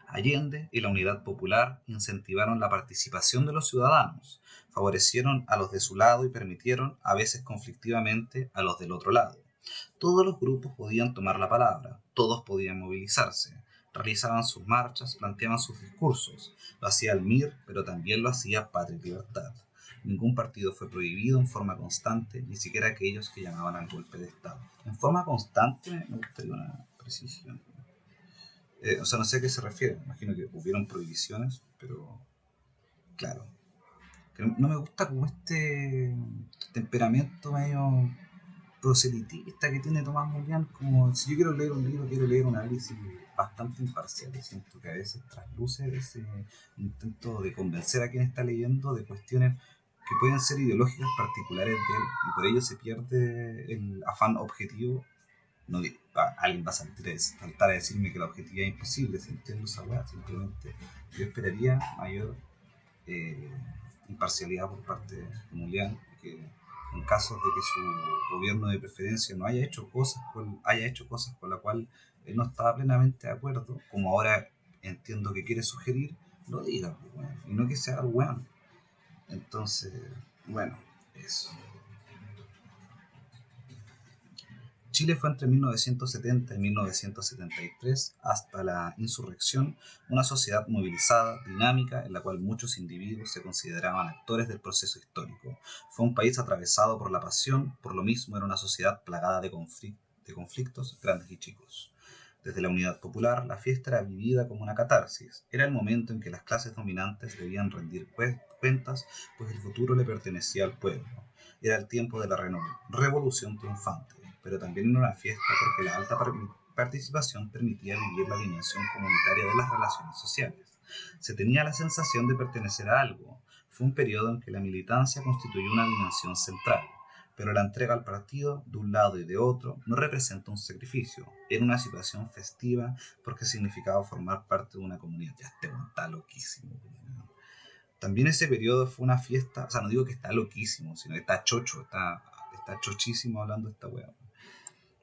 Allende y la Unidad Popular incentivaron la participación de los ciudadanos, favorecieron a los de su lado y permitieron, a veces conflictivamente, a los del otro lado. Todos los grupos podían tomar la palabra, todos podían movilizarse, realizaban sus marchas, planteaban sus discursos. Lo hacía el MIR, pero también lo hacía Patria y Libertad. Ningún partido fue prohibido en forma constante, ni siquiera aquellos que llamaban al golpe de Estado. En forma constante me gustaría una precisión. No sé a qué se refiere. Imagino que hubieron prohibiciones, pero claro. No me gusta como este temperamento medio proselitista que tiene Tomás Molián. Como si yo quiero leer un libro, quiero leer un análisis bastante imparcial. Siento que a veces trasluce ese intento de convencer a quien está leyendo de cuestiones que pueden ser ideológicas particulares de él, y por ello se pierde el afán objetivo. No, alguien va a saltar a decirme que la objetividad es imposible, si entiendo esa weá. Simplemente yo esperaría mayor imparcialidad por parte de Mulián, que en casos de que su gobierno de preferencia no haya hecho cosas con la cual él no estaba plenamente de acuerdo, como ahora entiendo que quiere sugerir, lo diga, pues, bueno, y no que sea el weón. Entonces, bueno, eso. Chile fue entre 1970 y 1973, hasta la insurrección, una sociedad movilizada, dinámica, en la cual muchos individuos se consideraban actores del proceso histórico. Fue un país atravesado por la pasión, por lo mismo era una sociedad plagada de conflictos grandes y chicos. Desde la unidad popular, la fiesta era vivida como una catarsis. Era el momento en que las clases dominantes debían rendir cuentas, pues el futuro le pertenecía al pueblo. Era el tiempo de la revolución triunfante, pero también era una fiesta porque la alta participación permitía vivir la dimensión comunitaria de las relaciones sociales. Se tenía la sensación de pertenecer a algo. Fue un periodo en que la militancia constituyó una dimensión central, pero la entrega al partido, de un lado y de otro, no representa un sacrificio. Era una situación festiva porque significaba formar parte de una comunidad. Ya este está loquísimo. También ese periodo fue una fiesta, o sea, no digo que está loquísimo, sino que está chocho, está chochísimo hablando de esta weá.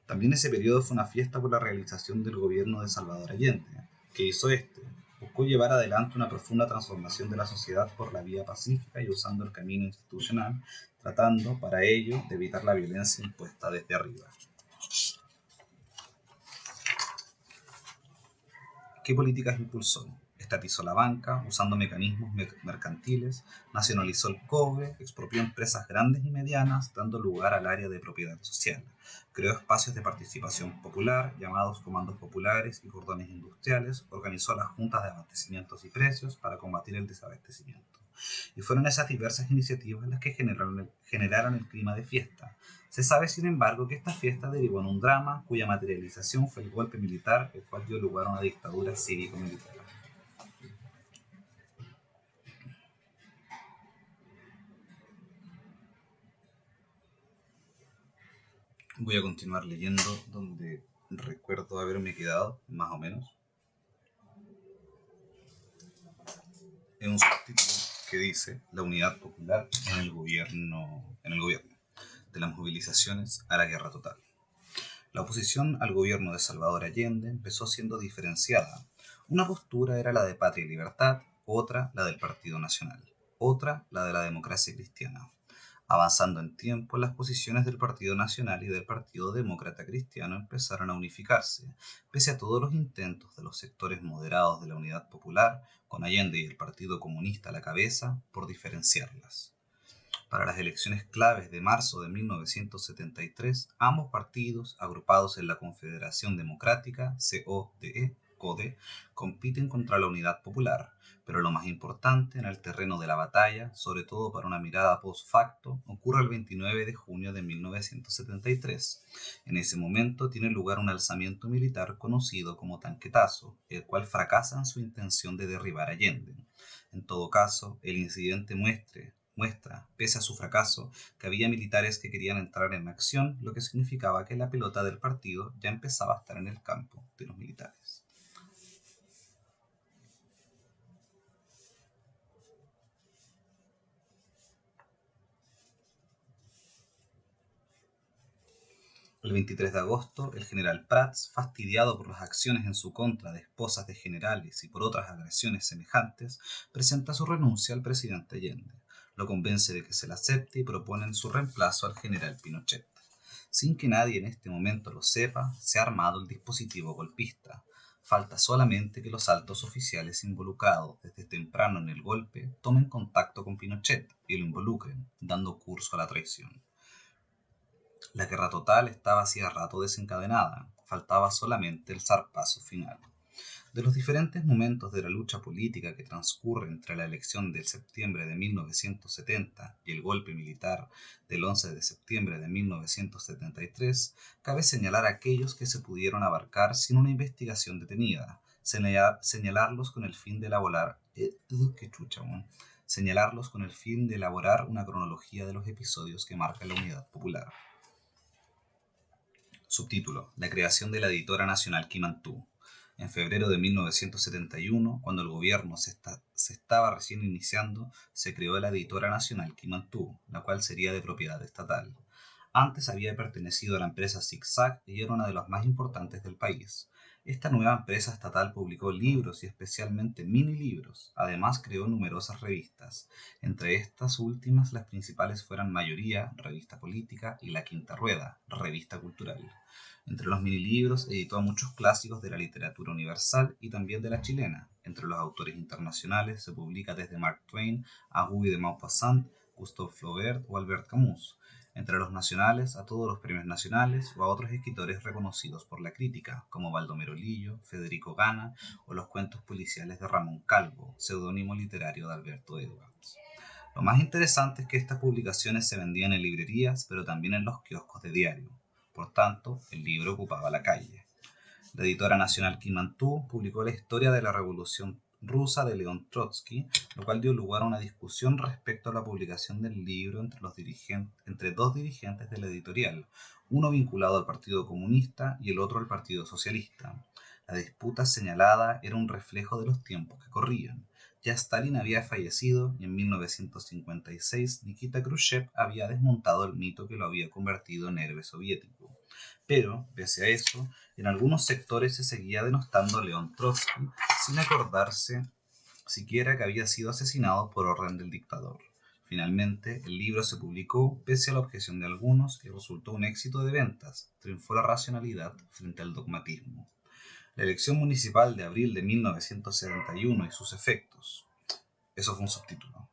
También ese periodo fue una fiesta por la realización del gobierno de Salvador Allende, que hizo este. Buscó llevar adelante una profunda transformación de la sociedad por la vía pacífica y usando el camino institucional, tratando para ello de evitar la violencia impuesta desde arriba. ¿Qué políticas impulsó? Estatizó la banca, usando mecanismos mercantiles, nacionalizó el cobre, expropió empresas grandes y medianas, dando lugar al área de propiedad social. Creó espacios de participación popular, llamados comandos populares y cordones industriales, organizó las juntas de abastecimientos y precios para combatir el desabastecimiento. Y fueron esas diversas iniciativas las que generaron el clima de fiesta. Se sabe, sin embargo, que esta fiesta derivó en un drama cuya materialización fue el golpe militar, el cual dio lugar a una dictadura cívico-militar. Voy a continuar leyendo donde recuerdo haberme quedado, más o menos. Es un subtítulo que dice la unidad popular en el gobierno, de las movilizaciones a la guerra total. La oposición al gobierno de Salvador Allende empezó siendo diferenciada. Una postura era la de Patria y Libertad, otra la del Partido Nacional, otra la de la democracia cristiana. Avanzando en tiempo, las posiciones del Partido Nacional y del Partido Demócrata Cristiano empezaron a unificarse, pese a todos los intentos de los sectores moderados de la Unidad Popular, con Allende y el Partido Comunista a la cabeza, por diferenciarlas. Para las elecciones claves de marzo de 1973, ambos partidos, agrupados en la Confederación Democrática, CODE, compiten contra la Unidad Popular, pero lo más importante en el terreno de la batalla, sobre todo para una mirada post facto, ocurre el 29 de junio de 1973. En ese momento tiene lugar un alzamiento militar conocido como Tanquetazo, el cual fracasa en su intención de derribar a Allende. En todo caso, el incidente muestra, pese a su fracaso, que había militares que querían entrar en acción, lo que significaba que la pelota del partido ya empezaba a estar en el campo de los militares. El 23 de agosto, el general Prats, fastidiado por las acciones en su contra de esposas de generales y por otras agresiones semejantes, presenta su renuncia al presidente Allende. Lo convence de que se la acepte y propone en su reemplazo al general Pinochet. Sin que nadie en este momento lo sepa, se ha armado el dispositivo golpista. Falta solamente que los altos oficiales involucrados desde temprano en el golpe tomen contacto con Pinochet y lo involucren, dando curso a la traición. La guerra total estaba hacía rato desencadenada, faltaba solamente el zarpazo final. De los diferentes momentos de la lucha política que transcurre entre la elección de septiembre de 1970 y el golpe militar del 11 de septiembre de 1973, cabe señalar aquellos que se pudieron abarcar sin una investigación detenida, señalarlos con el fin de elaborar una cronología de los episodios que marcan la Unidad Popular. Subtítulo: La creación de la Editora Nacional Quimantú. En febrero de 1971, cuando el gobierno se estaba recién iniciando, se creó la Editora Nacional Quimantú, la cual sería de propiedad estatal. Antes había pertenecido a la empresa Zig-Zag y era una de las más importantes del país. Esta nueva empresa estatal publicó libros y especialmente mini libros. Además creó numerosas revistas. Entre estas últimas, las principales fueron Mayoría, revista política, y La Quinta Rueda, revista cultural. Entre los minilibros editó a muchos clásicos de la literatura universal y también de la chilena. Entre los autores internacionales se publica desde Mark Twain a Guy de Maupassant, Gustave Flaubert o Albert Camus. Entre los nacionales a todos los premios nacionales o a otros escritores reconocidos por la crítica, como Baldomero Lillo, Federico Gana o los cuentos policiales de Ramón Calvo, seudónimo literario de Alberto Edwards. Lo más interesante es que estas publicaciones se vendían en librerías, pero también en los kioscos de diario. Por tanto, el libro ocupaba la calle. La editora nacional Quimantú publicó la historia de la Revolución Rusa de León Trotsky, lo cual dio lugar a una discusión respecto a la publicación del libro entre dos dirigentes de la editorial, uno vinculado al Partido Comunista y el otro al Partido Socialista. La disputa señalada era un reflejo de los tiempos que corrían. Ya Stalin había fallecido y en 1956 Nikita Khrushchev había desmontado el mito que lo había convertido en héroe soviético. Pero, pese a eso, en algunos sectores se seguía denostando a León Trotsky sin acordarse siquiera que había sido asesinado por orden del dictador. Finalmente, el libro se publicó pese a la objeción de algunos y resultó un éxito de ventas. Triunfó la racionalidad frente al dogmatismo. La elección municipal de abril de 1971 y sus efectos. Eso fue un subtítulo.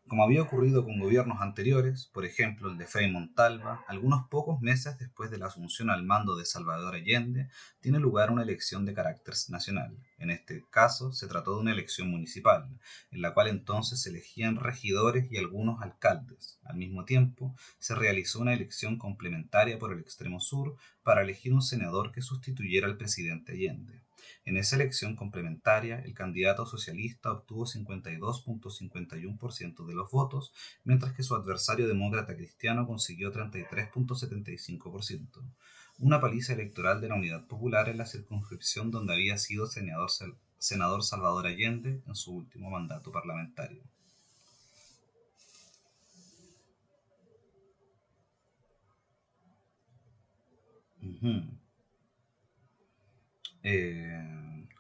Como había ocurrido con gobiernos anteriores, por ejemplo el de Frei Montalva, algunos pocos meses después de la asunción al mando de Salvador Allende, tiene lugar una elección de carácter nacional. En este caso, se trató de una elección municipal, en la cual entonces se elegían regidores y algunos alcaldes. Al mismo tiempo, se realizó una elección complementaria por el extremo sur para elegir un senador que sustituyera al presidente Allende. En esa elección complementaria, el candidato socialista obtuvo 52.51% de los votos, mientras que su adversario demócrata cristiano consiguió 33.75%. Una paliza electoral de la Unidad Popular en la circunscripción donde había sido senador Salvador Allende en su último mandato parlamentario.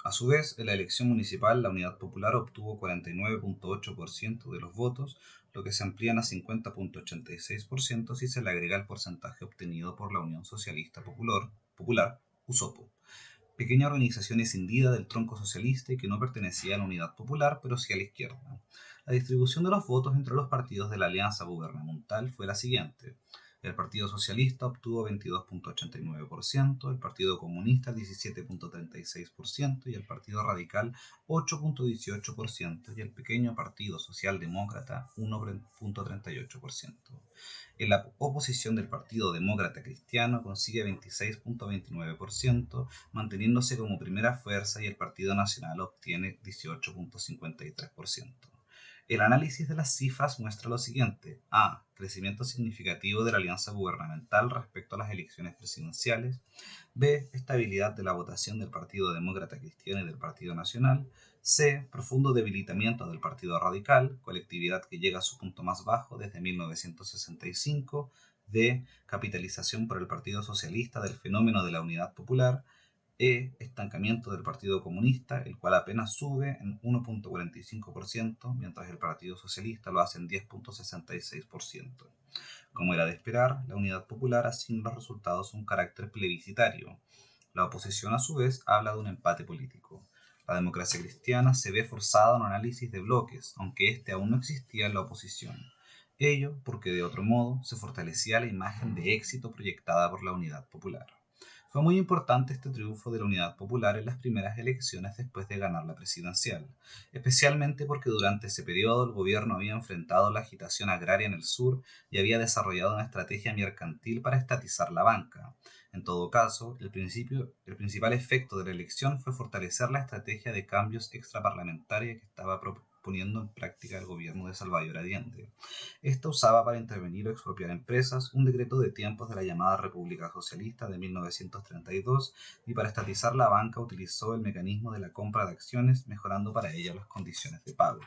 A su vez, en la elección municipal, la Unidad Popular obtuvo 49.8% de los votos, lo que se amplían a 50.86% si se le agrega el porcentaje obtenido por la Unión Socialista Popular USOPO, pequeña organización escindida del tronco socialista y que no pertenecía a la Unidad Popular, pero sí a la izquierda. La distribución de los votos entre los partidos de la alianza gubernamental fue la siguiente. El Partido Socialista obtuvo 22.89%, el Partido Comunista 17.36% y el Partido Radical 8.18% y el pequeño Partido Socialdemócrata 1.38%. En la oposición del Partido Demócrata Cristiano consigue 26.29%, manteniéndose como primera fuerza y el Partido Nacional obtiene 18.53%. El análisis de las cifras muestra lo siguiente. A. Crecimiento significativo de la alianza gubernamental respecto a las elecciones presidenciales. B. Estabilidad de la votación del Partido Demócrata Cristiano y del Partido Nacional. C. Profundo debilitamiento del Partido Radical, colectividad que llega a su punto más bajo desde 1965. D. Capitalización por el Partido Socialista del fenómeno de la Unidad Popular. Estancamiento del Partido Comunista, el cual apenas sube en 1.45%, mientras el Partido Socialista lo hace en 10.66%. Como era de esperar, la Unidad Popular asigna los resultados un carácter plebiscitario. La oposición, a su vez, habla de un empate político. La democracia cristiana se ve forzada a un análisis de bloques, aunque este aún no existía en la oposición. Ello porque, de otro modo, se fortalecía la imagen de éxito proyectada por la Unidad Popular. Fue muy importante este triunfo de la Unidad Popular en las primeras elecciones después de ganar la presidencial, especialmente porque durante ese periodo el gobierno había enfrentado la agitación agraria en el sur y había desarrollado una estrategia mercantil para estatizar la banca. En todo caso, el principal efecto de la elección fue fortalecer la estrategia de cambios extraparlamentaria que estaba poniendo en práctica el gobierno de Salvador Allende. Esta usaba para intervenir o expropiar empresas un decreto de tiempos de la llamada República Socialista de 1932 y para estatizar la banca utilizó el mecanismo de la compra de acciones, mejorando para ella las condiciones de pago.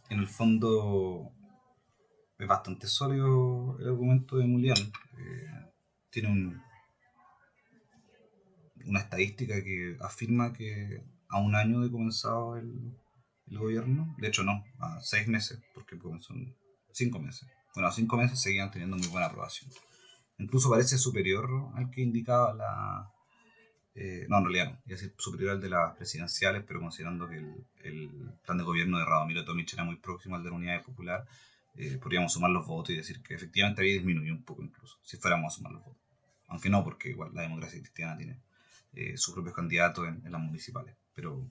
En el fondo es bastante sólido el argumento de Mulián. Tiene una estadística que afirma que a un año de comenzado el gobierno, de hecho no, a 6 meses, porque son 5 meses. Bueno, a 5 meses seguían teniendo muy buena aprobación. Incluso parece superior al que indicaba la... no, en realidad no, iba a decir superior al de las presidenciales, pero considerando que el plan de gobierno de Radomiro Tomic era muy próximo al de la Unidad Popular, podríamos sumar los votos y decir que efectivamente había disminuido un poco incluso, si fuéramos a sumar los votos. Aunque no, porque igual la democracia cristiana tiene sus propios candidatos en las municipales. Pero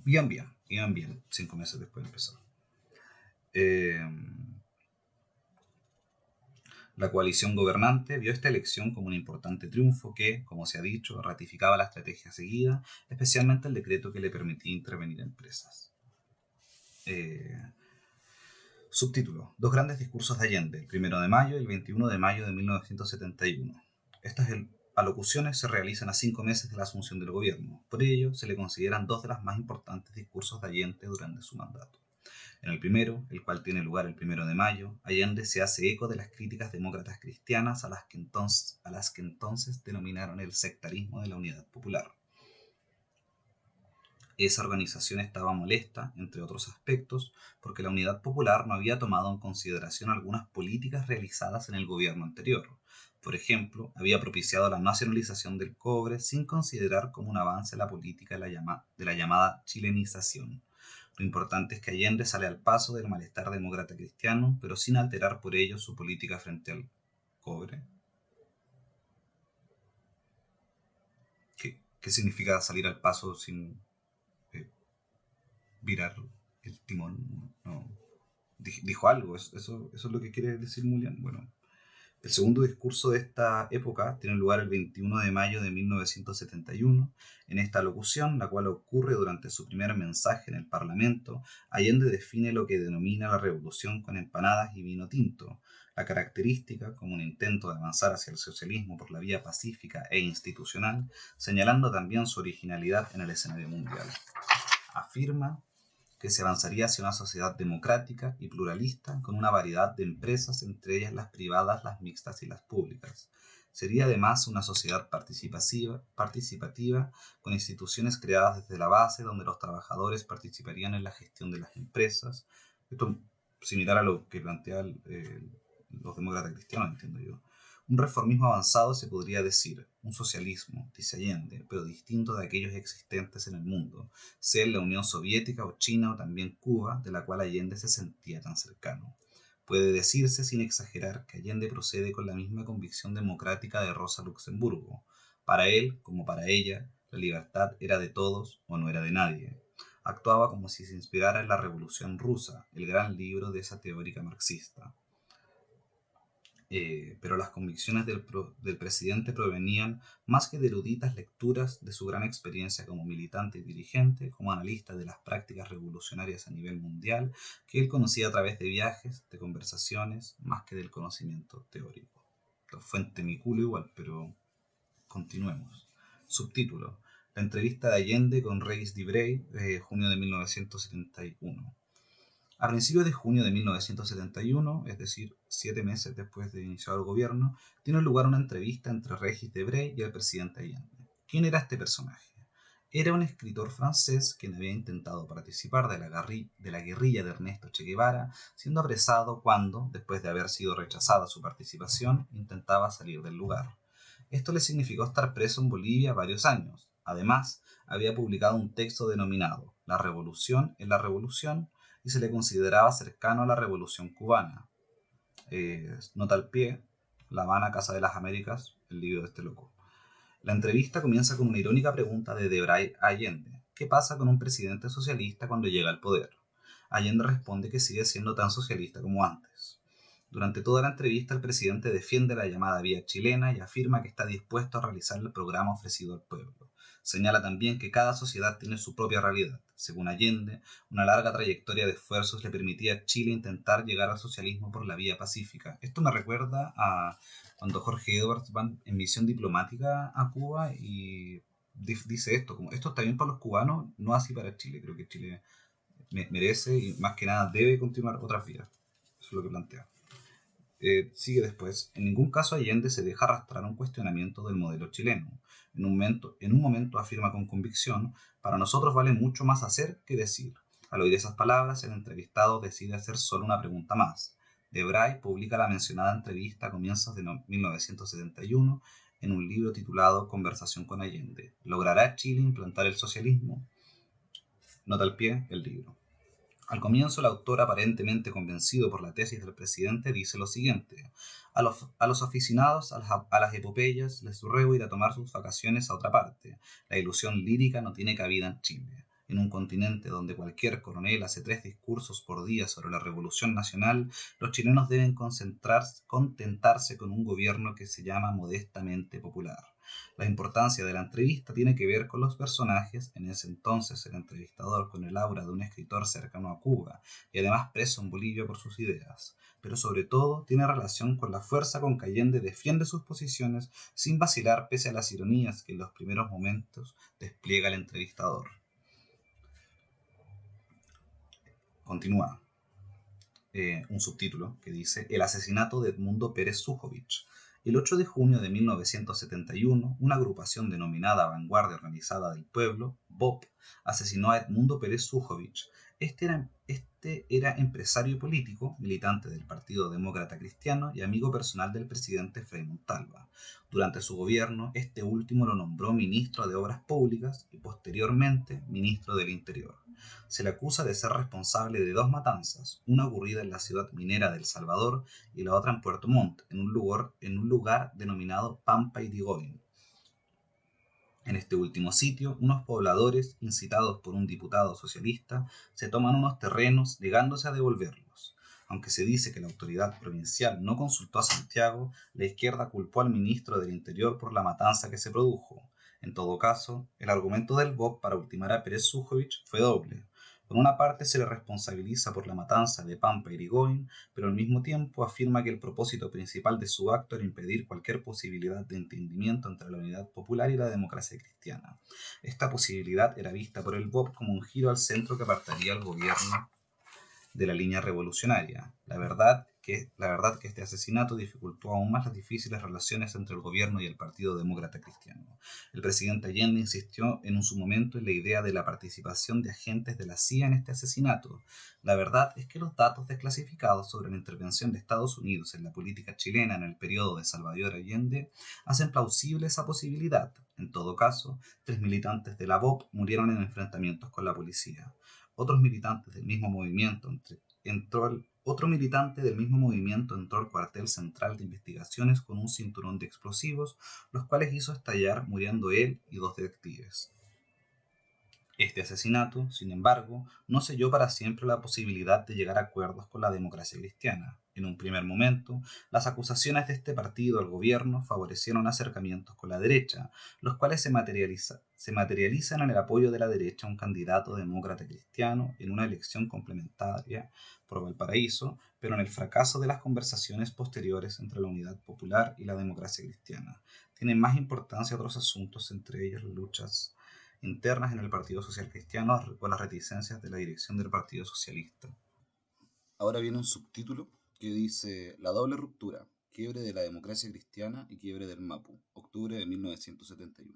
iban bien 5 meses después de empezar. La coalición gobernante vio esta elección como un importante triunfo que, como se ha dicho, ratificaba la estrategia seguida, especialmente el decreto que le permitía intervenir empresas. Subtítulo: Dos grandes discursos de Allende, el 1 de mayo y el 21 de mayo de 1971. Estas alocuciones se realizan a 5 meses de la asunción del gobierno. Por ello, se le consideran dos de los más importantes discursos de Allende durante su mandato. En el primero, el cual tiene lugar el 1 de mayo, Allende se hace eco de las críticas demócratas cristianas a las que entonces denominaron el sectarismo de la Unidad Popular. Esa organización estaba molesta, entre otros aspectos, porque la Unidad Popular no había tomado en consideración algunas políticas realizadas en el gobierno anterior. Por ejemplo, había propiciado la nacionalización del cobre sin considerar como un avance la política de la llamada chilenización. Lo importante es que Allende sale al paso del malestar demócrata cristiano, pero sin alterar por ello su política frente al cobre. ¿Qué significa salir al paso sin virar el timón? No. Dijo algo, eso es lo que quiere decir Mulián. Bueno, el segundo discurso de esta época tiene lugar el 21 de mayo de 1971. En esta locución, la cual ocurre durante su primer mensaje en el Parlamento, Allende define lo que denomina la revolución con empanadas y vino tinto, la característica como un intento de avanzar hacia el socialismo por la vía pacífica e institucional, señalando también su originalidad en el escenario mundial. Afirma que se avanzaría hacia una sociedad democrática y pluralista con una variedad de empresas, entre ellas las privadas, las mixtas y las públicas. Sería además una sociedad participativa con instituciones creadas desde la base donde los trabajadores participarían en la gestión de las empresas. Esto es similar a lo que plantean los demócratas cristianos, entiendo yo. Un reformismo avanzado se podría decir, un socialismo, dice Allende, pero distinto de aquellos existentes en el mundo, sea en la Unión Soviética o China o también Cuba, de la cual Allende se sentía tan cercano. Puede decirse sin exagerar que Allende procede con la misma convicción democrática de Rosa Luxemburgo. Para él, como para ella, la libertad era de todos o no era de nadie. Actuaba como si se inspirara en la Revolución Rusa, el gran libro de esa teórica marxista. Pero las convicciones del presidente provenían más que de eruditas lecturas de su gran experiencia como militante y dirigente, como analista de las prácticas revolucionarias a nivel mundial, que él conocía a través de viajes, de conversaciones, más que del conocimiento teórico. La fuente mi culo igual, pero continuemos. Subtítulo: La entrevista de Allende con Regis Debray, junio de 1971. A principios de junio de 1971, es decir, 7 meses después de iniciar el gobierno, tiene lugar una entrevista entre Regis Debray y el presidente Allende. ¿Quién era este personaje? Era un escritor francés quien había intentado participar de la guerrilla de Ernesto Che Guevara, siendo apresado cuando, después de haber sido rechazada su participación, intentaba salir del lugar. Esto le significó estar preso en Bolivia varios años. Además, había publicado un texto denominado La Revolución en la Revolución, y se le consideraba cercano a la Revolución Cubana. Nota al pie: La Habana, Casa de las Américas, el libro de este loco. La entrevista comienza con una irónica pregunta de Debray a Allende: ¿qué pasa con un presidente socialista cuando llega al poder? Allende responde que sigue siendo tan socialista como antes. Durante toda la entrevista, el presidente defiende la llamada vía chilena y afirma que está dispuesto a realizar el programa ofrecido al pueblo. Señala también que cada sociedad tiene su propia realidad. Según Allende, una larga trayectoria de esfuerzos le permitía a Chile intentar llegar al socialismo por la vía pacífica. Esto me recuerda a cuando Jorge Edwards va en misión diplomática a Cuba y dice esto, como esto está bien para los cubanos, no así para Chile. Creo que Chile merece y más que nada debe continuar otras vías. Eso es lo que plantea. Sigue después, en ningún caso Allende se deja arrastrar a un cuestionamiento del modelo chileno. En un momento afirma con convicción, para nosotros vale mucho más hacer que decir. Al oír esas palabras, el entrevistado decide hacer solo una pregunta más. Debray publica la mencionada entrevista a comienzos de 1971 en un libro titulado Conversación con Allende. ¿Logrará Chile implantar el socialismo? Nota al pie el libro. Al comienzo, el autor, aparentemente convencido por la tesis del presidente, dice lo siguiente: a los aficionados a las epopeyas les ruego ir a tomar sus vacaciones a otra parte. La ilusión lírica no tiene cabida en Chile. En un continente donde cualquier coronel hace 3 discursos por día sobre la revolución nacional, los chilenos deben contentarse con un gobierno que se llama modestamente popular. La importancia de la entrevista tiene que ver con los personajes, en ese entonces el entrevistador con el aura de un escritor cercano a Cuba y además preso en Bolivia por sus ideas, pero sobre todo tiene relación con la fuerza con que Allende defiende sus posiciones sin vacilar pese a las ironías que en los primeros momentos despliega el entrevistador. Continúa un subtítulo que dice El asesinato de Edmundo Pérez Sujovic. El 8 de junio de 1971, una agrupación denominada Vanguardia Organizada del Pueblo, BOP, asesinó a Edmundo Pérez Sujovic. Este era empresario político, militante del Partido Demócrata Cristiano y amigo personal del presidente Frei Montalva. Durante su gobierno, este último lo nombró ministro de Obras Públicas y posteriormente ministro del Interior. Se le acusa de ser responsable de 2 matanzas, una ocurrida en la ciudad minera de El Salvador y la otra en Puerto Montt, en un lugar denominado Pampa Irigoyen. En este último sitio, unos pobladores, incitados por un diputado socialista, se toman unos terrenos negándose a devolverlos. Aunque se dice que la autoridad provincial no consultó a Santiago, la izquierda culpó al ministro del Interior por la matanza que se produjo. En todo caso, el argumento del BOP para ultimar a Pérez Sujovic fue doble. Por una parte se le responsabiliza por la matanza de Pampa Irigoyen, pero al mismo tiempo afirma que el propósito principal de su acto era impedir cualquier posibilidad de entendimiento entre la unidad popular y la democracia cristiana. Esta posibilidad era vista por el BOP como un giro al centro que apartaría al gobierno de la línea revolucionaria. La verdad que este asesinato dificultó aún más las difíciles relaciones entre el gobierno y el Partido Demócrata Cristiano. El presidente Allende insistió en su momento en la idea de la participación de agentes de la CIA en este asesinato. La verdad es que los datos desclasificados sobre la intervención de Estados Unidos en la política chilena en el periodo de Salvador Allende hacen plausible esa posibilidad. En todo caso, 3 militantes de la BOP murieron en enfrentamientos con la policía. Otro militante del mismo movimiento entró al cuartel central de investigaciones con un cinturón de explosivos, los cuales hizo estallar, muriendo él y 2 detectives. Este asesinato, sin embargo, no selló para siempre la posibilidad de llegar a acuerdos con la democracia cristiana. En un primer momento, las acusaciones de este partido al gobierno favorecieron acercamientos con la derecha, los cuales se materializan en el apoyo de la derecha a un candidato demócrata cristiano en una elección complementaria por Valparaíso, pero en el fracaso de las conversaciones posteriores entre la Unidad Popular y la democracia cristiana. Tienen más importancia otros asuntos, entre ellos las luchas internas en el Partido Social Cristiano o las reticencias de la dirección del Partido Socialista. Ahora viene un subtítulo que dice La doble ruptura, quiebre de la democracia cristiana y quiebre del MAPU, octubre de 1971.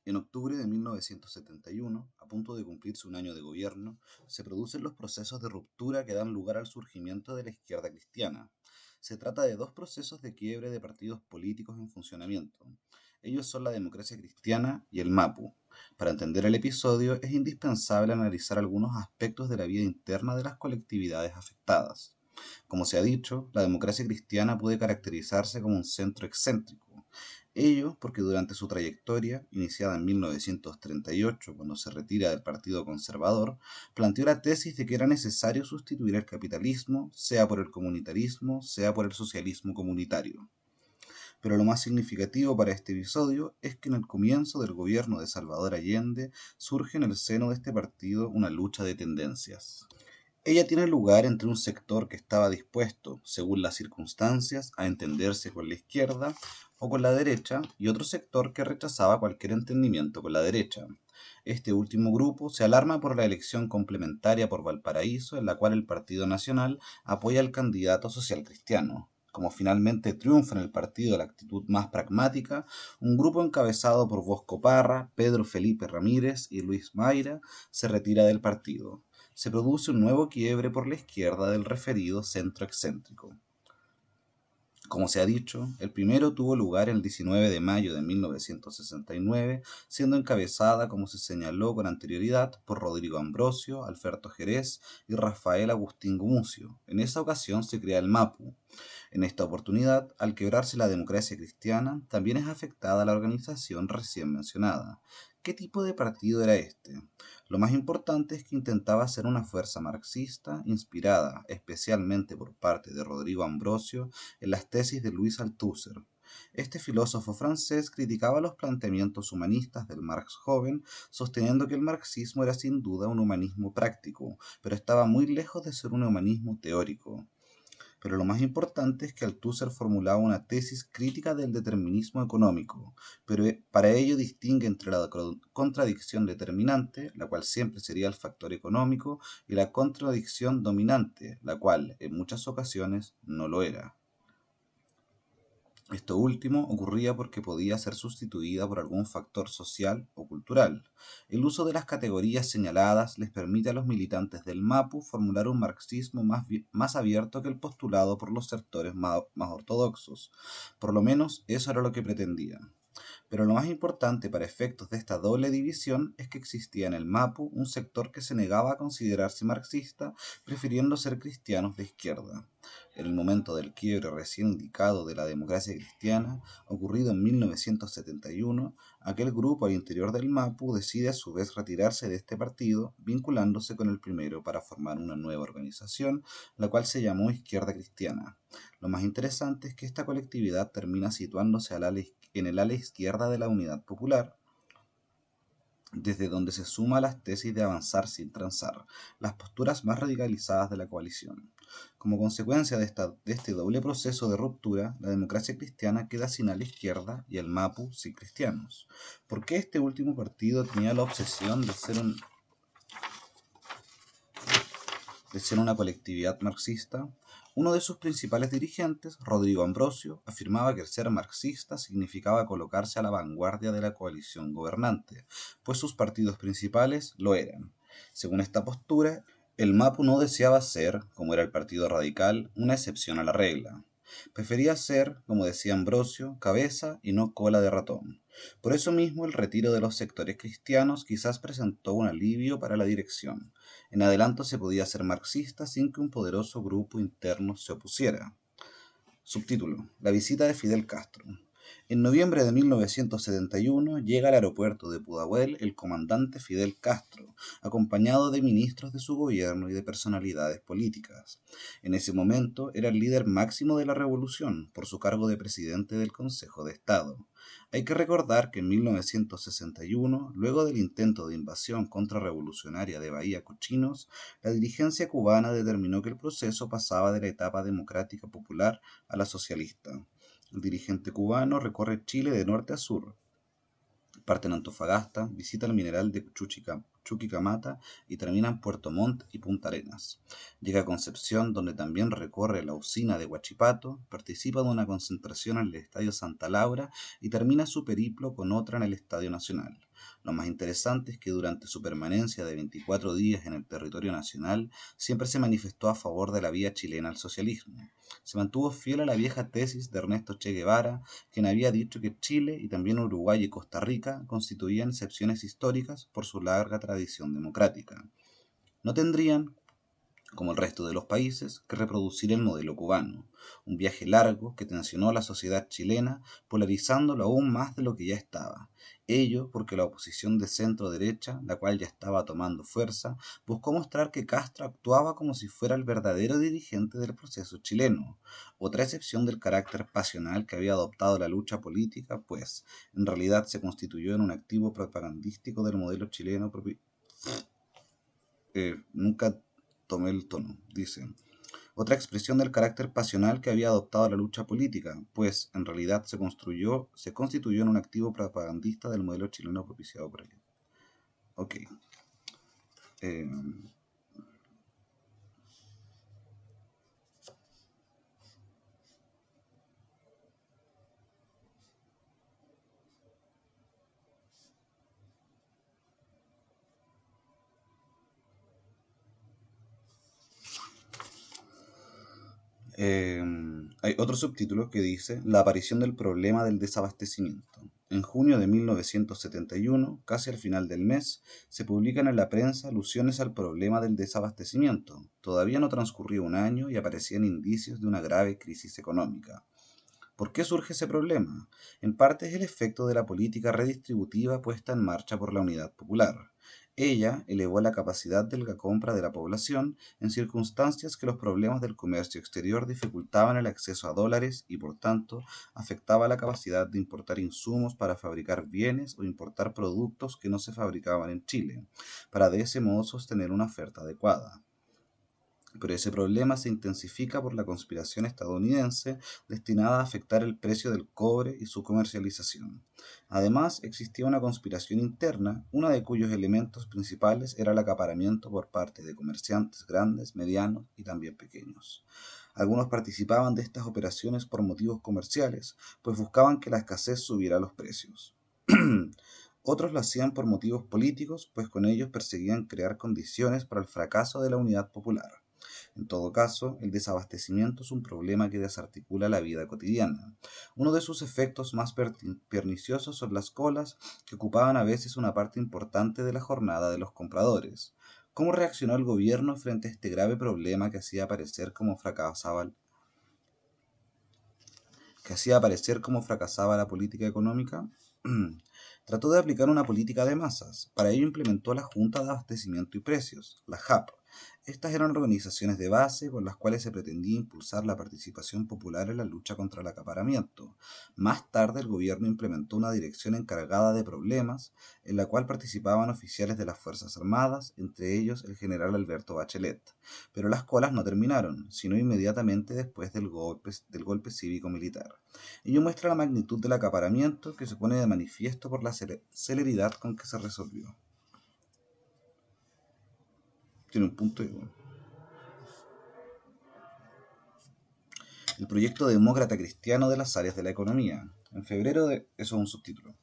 En octubre de 1971, a punto de cumplirse un año de gobierno, se producen los procesos de ruptura que dan lugar al surgimiento de la izquierda cristiana. Se trata de 2 procesos de quiebre de partidos políticos en funcionamiento. Ellos son la democracia cristiana y el MAPU. Para entender el episodio es indispensable analizar algunos aspectos de la vida interna de las colectividades afectadas. Como se ha dicho, la democracia cristiana puede caracterizarse como un centro excéntrico. Ello porque durante su trayectoria, iniciada en 1938, cuando se retira del Partido Conservador, planteó la tesis de que era necesario sustituir el capitalismo, sea por el comunitarismo, sea por el socialismo comunitario. Pero lo más significativo para este episodio es que en el comienzo del gobierno de Salvador Allende surge en el seno de este partido una lucha de tendencias. Ella tiene lugar entre un sector que estaba dispuesto, según las circunstancias, a entenderse con la izquierda o con la derecha y otro sector que rechazaba cualquier entendimiento con la derecha. Este último grupo se alarma por la elección complementaria por Valparaíso, en la cual el Partido Nacional apoya al candidato socialcristiano. Como finalmente triunfa en el partido la actitud más pragmática, un grupo encabezado por Bosco Parra, Pedro Felipe Ramírez y Luis Mayra se retira del partido. Se produce un nuevo quiebre por la izquierda del referido centro excéntrico. Como se ha dicho, el primero tuvo lugar el 19 de mayo de 1969, siendo encabezada, como se señaló con anterioridad, por Rodrigo Ambrosio, Alberto Jerez y Rafael Agustín Gumucio. En esa ocasión se crea el MAPU. En esta oportunidad, al quebrarse la democracia cristiana, también es afectada la organización recién mencionada. ¿Qué tipo de partido era este? Lo más importante es que intentaba ser una fuerza marxista inspirada, especialmente por parte de Rodrigo Ambrosio, en las tesis de Louis Althusser. Este filósofo francés criticaba los planteamientos humanistas del Marx joven, sosteniendo que el marxismo era sin duda un humanismo práctico, pero estaba muy lejos de ser un humanismo teórico. Pero lo más importante es que Althusser formulaba una tesis crítica del determinismo económico, pero para ello distingue entre la contradicción determinante, la cual siempre sería el factor económico, y la contradicción dominante, la cual en muchas ocasiones no lo era. Esto último ocurría porque podía ser sustituida por algún factor social o cultural. El uso de las categorías señaladas les permite a los militantes del MAPU formular un marxismo más abierto que el postulado por los sectores más ortodoxos. Por lo menos eso era lo que pretendían. Pero lo más importante para efectos de esta doble división es que existía en el MAPU un sector que se negaba a considerarse marxista, prefiriendo ser cristianos de izquierda. En el momento del quiebre recién indicado de la democracia cristiana, ocurrido en 1971, aquel grupo al interior del MAPU decide a su vez retirarse de este partido, vinculándose con el primero para formar una nueva organización, la cual se llamó Izquierda Cristiana. Lo más interesante es que esta colectividad termina situándose en el ala izquierda de la Unidad Popular, desde donde se suma a las tesis de avanzar sin transar, las posturas más radicalizadas de la coalición. Como consecuencia de este doble proceso de ruptura, la democracia cristiana queda sin ala izquierda y el MAPU sin cristianos. ¿Por qué este último partido tenía la obsesión de ser una colectividad marxista? Uno de sus principales dirigentes, Rodrigo Ambrosio, afirmaba que el ser marxista significaba colocarse a la vanguardia de la coalición gobernante, pues sus partidos principales lo eran. Según esta postura, el MAPU no deseaba ser, como era el Partido Radical, una excepción a la regla. Prefería ser, como decía Ambrosio, cabeza y no cola de ratón. Por eso mismo el retiro de los sectores cristianos quizás presentó un alivio para la dirección. En adelanto se podía ser marxista sin que un poderoso grupo interno se opusiera. Subtítulo: La visita de Fidel Castro. En noviembre de 1971 llega al aeropuerto de Pudahuel el comandante Fidel Castro, acompañado de ministros de su gobierno y de personalidades políticas. En ese momento era el líder máximo de la revolución por su cargo de presidente del Consejo de Estado. Hay que recordar que en 1961, luego del intento de invasión contrarrevolucionaria de Bahía Cochinos, la dirigencia cubana determinó que el proceso pasaba de la etapa democrática popular a la socialista. El dirigente cubano recorre Chile de norte a sur, parte en Antofagasta, visita el mineral de Chuquicamata y termina en Puerto Montt y Punta Arenas. Llega a Concepción, donde también recorre la usina de Huachipato, participa de una concentración en el Estadio Santa Laura y termina su periplo con otra en el Estadio Nacional. Lo más interesante es que durante su permanencia de 24 días en el territorio nacional, siempre se manifestó a favor de la vía chilena al socialismo. Se mantuvo fiel a la vieja tesis de Ernesto Che Guevara, quien había dicho que Chile y también Uruguay y Costa Rica constituían excepciones históricas por su larga tradición democrática. No tendrían como el resto de los países, que reproducir el modelo cubano, un viaje largo que tensionó a la sociedad chilena, polarizándolo aún más de lo que ya estaba. Ello porque la oposición de centro-derecha, la cual ya estaba tomando fuerza, buscó mostrar que Castro actuaba como si fuera el verdadero dirigente del proceso chileno, otra excepción del carácter pasional que había adoptado la lucha política, pues en realidad se constituyó en un activo propagandístico del modelo chileno. Nunca tomé el tono, dice. Otra expresión del carácter pasional que había adoptado la lucha política, pues en realidad se constituyó en un activo propagandista del modelo chileno propiciado por él. Ok. Eh, Eh, Hay otro subtítulo que dice La aparición del problema del desabastecimiento. En junio de 1971, casi al final del mes, se publican en la prensa alusiones al problema del desabastecimiento. Todavía no transcurría un año y aparecían indicios de una grave crisis económica. ¿Por qué surge ese problema? En parte es el efecto de la política redistributiva puesta en marcha por la Unidad Popular. Ella elevó la capacidad de la compra de la población en circunstancias que los problemas del comercio exterior dificultaban el acceso a dólares y, por tanto, afectaba la capacidad de importar insumos para fabricar bienes o importar productos que no se fabricaban en Chile, para de ese modo sostener una oferta adecuada. Pero ese problema se intensifica por la conspiración estadounidense destinada a afectar el precio del cobre y su comercialización. Además, existía una conspiración interna, uno de cuyos elementos principales era el acaparamiento por parte de comerciantes grandes, medianos y también pequeños. Algunos participaban de estas operaciones por motivos comerciales, pues buscaban que la escasez subiera los precios. Otros lo hacían por motivos políticos, pues con ellos perseguían crear condiciones para el fracaso de la unidad popular. En todo caso, el desabastecimiento es un problema que desarticula la vida cotidiana. Uno de sus efectos más perniciosos son las colas, que ocupaban a veces una parte importante de la jornada de los compradores. ¿Cómo reaccionó el gobierno frente a este grave problema que hacía aparecer cómo fracasaba la política económica? Trató de aplicar una política de masas. Para ello implementó la Junta de Abastecimiento y Precios, la JAP. Estas eran organizaciones de base con las cuales se pretendía impulsar la participación popular en la lucha contra el acaparamiento. Más tarde el gobierno implementó una dirección encargada de problemas, en la cual participaban oficiales de las Fuerzas Armadas, entre ellos el general Alberto Bachelet. Pero las colas no terminaron, sino inmediatamente después del golpe cívico-militar. Ello muestra la magnitud del acaparamiento que se pone de manifiesto por la celeridad con que se resolvió. Tiene un punto y bueno. El proyecto demócrata cristiano de las áreas de la economía. Eso es un subtítulo.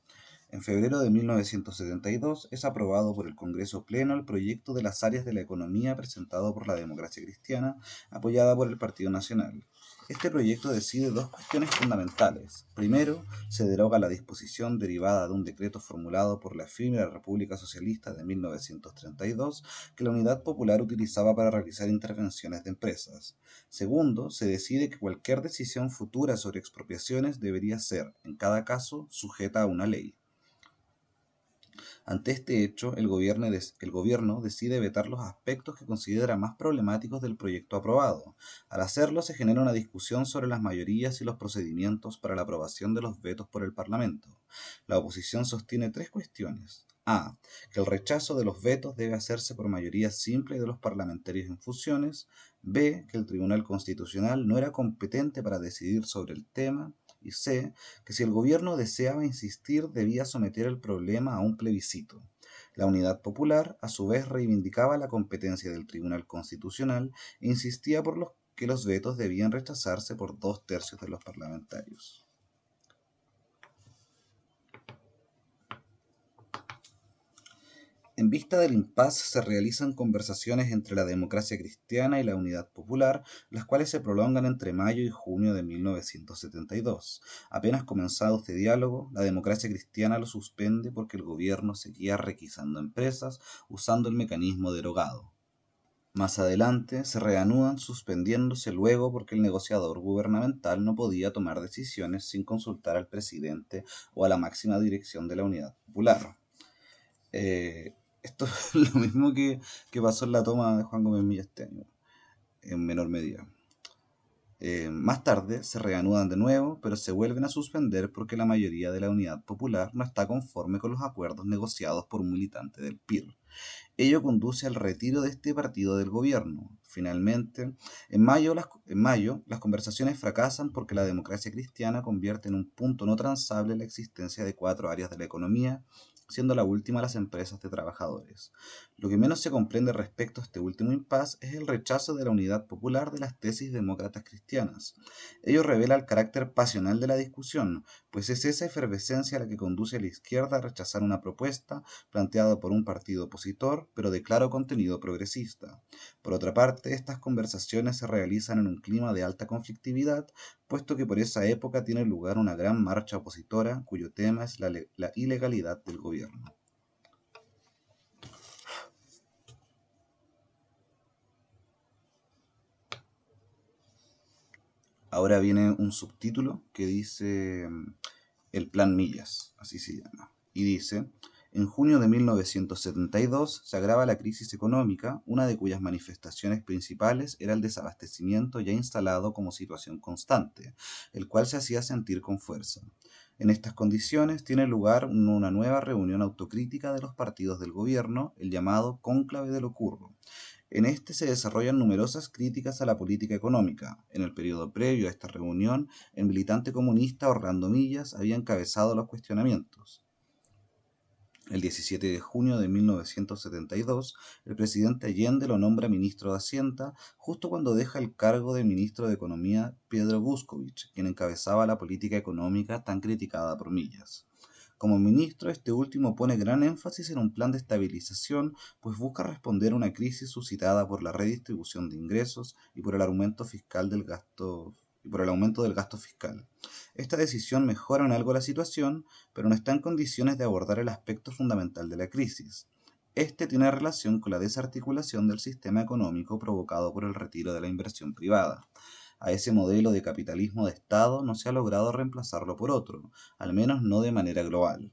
En febrero de 1972 es aprobado por el Congreso Pleno el proyecto de las áreas de la economía presentado por la democracia cristiana, apoyada por el Partido Nacional. Este proyecto decide dos cuestiones fundamentales. Primero, se deroga la disposición derivada de un decreto formulado por la efímera República Socialista de 1932 que la Unidad Popular utilizaba para realizar intervenciones de empresas. Segundo, se decide que cualquier decisión futura sobre expropiaciones debería ser, en cada caso, sujeta a una ley. Ante este hecho, el gobierno decide vetar los aspectos que considera más problemáticos del proyecto aprobado. Al hacerlo, se genera una discusión sobre las mayorías y los procedimientos para la aprobación de los vetos por el Parlamento. La oposición sostiene tres cuestiones. A. Que el rechazo de los vetos debe hacerse por mayoría simple de los parlamentarios en funciones. B. Que el Tribunal Constitucional no era competente para decidir sobre el tema. Y C, que si el gobierno deseaba insistir debía someter el problema a un plebiscito. La Unidad Popular, a su vez, reivindicaba la competencia del Tribunal Constitucional e insistía por que los vetos debían rechazarse por 2/3 de los parlamentarios. En vista del impasse se realizan conversaciones entre la democracia cristiana y la Unidad Popular, las cuales se prolongan entre mayo y junio de 1972. Apenas comenzado este diálogo, la democracia cristiana lo suspende porque el gobierno seguía requisando empresas usando el mecanismo derogado. Más adelante se reanudan suspendiéndose luego porque el negociador gubernamental no podía tomar decisiones sin consultar al presidente o a la máxima dirección de la Unidad Popular. Esto es lo mismo que pasó en la toma de Juan Gómez Millo este año, en menor medida. Más tarde se reanudan de nuevo, pero se vuelven a suspender porque la mayoría de la Unidad Popular no está conforme con los acuerdos negociados por un militante del PIR. Ello conduce al retiro de este partido del gobierno. Finalmente, en mayo, las conversaciones fracasan porque la democracia cristiana convierte en un punto no transable la existencia de cuatro áreas de la economía, siendo la última las empresas de trabajadores. Lo que menos se comprende respecto a este último impasse es el rechazo de la unidad popular de las tesis demócratas cristianas. Ello revela el carácter pasional de la discusión, pues es esa efervescencia la que conduce a la izquierda a rechazar una propuesta planteada por un partido opositor, pero de claro contenido progresista. Por otra parte, estas conversaciones se realizan en un clima de alta conflictividad, puesto que por esa época tiene lugar una gran marcha opositora cuyo tema es la ilegalidad del gobierno. Ahora viene un subtítulo que dice el Plan Millas, así se llama. Y dice, en junio de 1972 se agrava la crisis económica, una de cuyas manifestaciones principales era el desabastecimiento ya instalado como situación constante, el cual se hacía sentir con fuerza. En estas condiciones tiene lugar una nueva reunión autocrítica de los partidos del gobierno, el llamado Cónclave de lo Curro. En este se desarrollan numerosas críticas a la política económica. En el periodo previo a esta reunión, el militante comunista Orlando Millas había encabezado los cuestionamientos. El 17 de junio de 1972, el presidente Allende lo nombra ministro de Hacienda, justo cuando deja el cargo de ministro de Economía Pedro Buscovich, quien encabezaba la política económica tan criticada por Millas. Como ministro, este último pone gran énfasis en un plan de estabilización, pues busca responder a una crisis suscitada por la redistribución de ingresos y por el aumento del gasto fiscal. Esta decisión mejora en algo la situación, pero no está en condiciones de abordar el aspecto fundamental de la crisis. Este tiene relación con la desarticulación del sistema económico provocado por el retiro de la inversión privada. A ese modelo de capitalismo de Estado no se ha logrado reemplazarlo por otro, al menos no de manera global.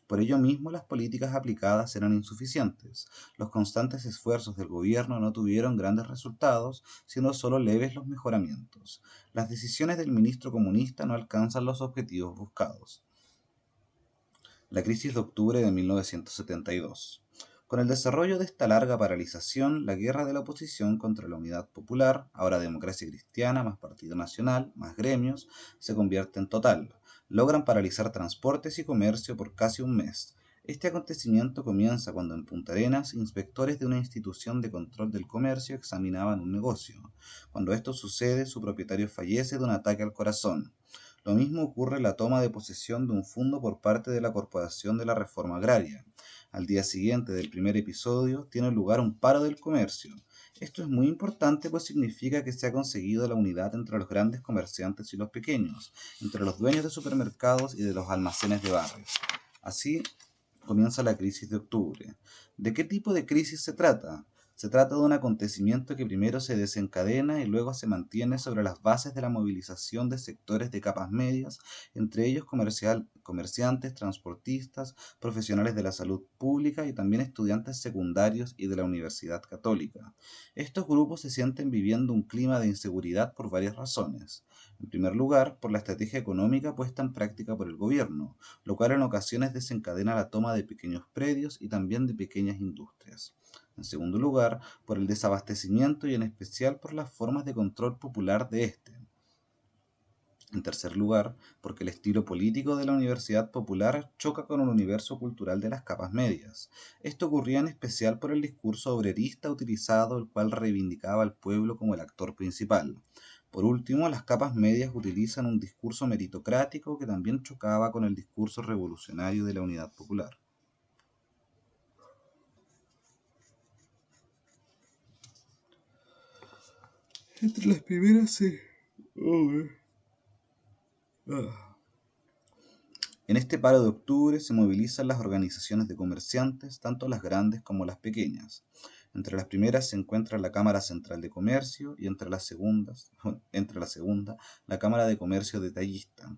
Por ello mismo, las políticas aplicadas eran insuficientes. Los constantes esfuerzos del gobierno no tuvieron grandes resultados, siendo solo leves los mejoramientos. Las decisiones del ministro comunista no alcanzan los objetivos buscados. La crisis de octubre de 1972. Con el desarrollo de esta larga paralización, la guerra de la oposición contra la Unidad Popular, ahora Democracia Cristiana, más Partido Nacional, más gremios, se convierte en total. Logran paralizar transportes y comercio por casi un mes. Este acontecimiento comienza cuando en Punta Arenas inspectores de una institución de control del comercio examinaban un negocio. Cuando esto sucede, su propietario fallece de un ataque al corazón. Lo mismo ocurre en la toma de posesión de un fondo por parte de la Corporación de la Reforma Agraria. Al día siguiente del primer episodio tiene lugar un paro del comercio. Esto es muy importante pues significa que se ha conseguido la unidad entre los grandes comerciantes y los pequeños, entre los dueños de supermercados y de los almacenes de barrios. Así comienza la crisis de octubre. ¿De qué tipo de crisis se trata? Se trata de un acontecimiento que primero se desencadena y luego se mantiene sobre las bases de la movilización de sectores de capas medias, entre ellos comerciantes, transportistas, profesionales de la salud pública y también estudiantes secundarios y de la Universidad Católica. Estos grupos se sienten viviendo un clima de inseguridad por varias razones. En primer lugar, por la estrategia económica puesta en práctica por el gobierno, lo cual en ocasiones desencadena la toma de pequeños predios y también de pequeñas industrias. En segundo lugar, por el desabastecimiento y en especial por las formas de control popular de este. En tercer lugar, porque el estilo político de la Universidad Popular choca con el universo cultural de las capas medias. Esto ocurría en especial por el discurso obrerista utilizado, el cual reivindicaba al pueblo como el actor principal. Por último, las capas medias utilizan un discurso meritocrático que también chocaba con el discurso revolucionario de la Unidad Popular. Entre las primeras se... En este paro de octubre se movilizan las organizaciones de comerciantes, tanto las grandes como las pequeñas. Entre las primeras se encuentra la Cámara Central de Comercio y entre la segunda, la Cámara de Comercio Detallista.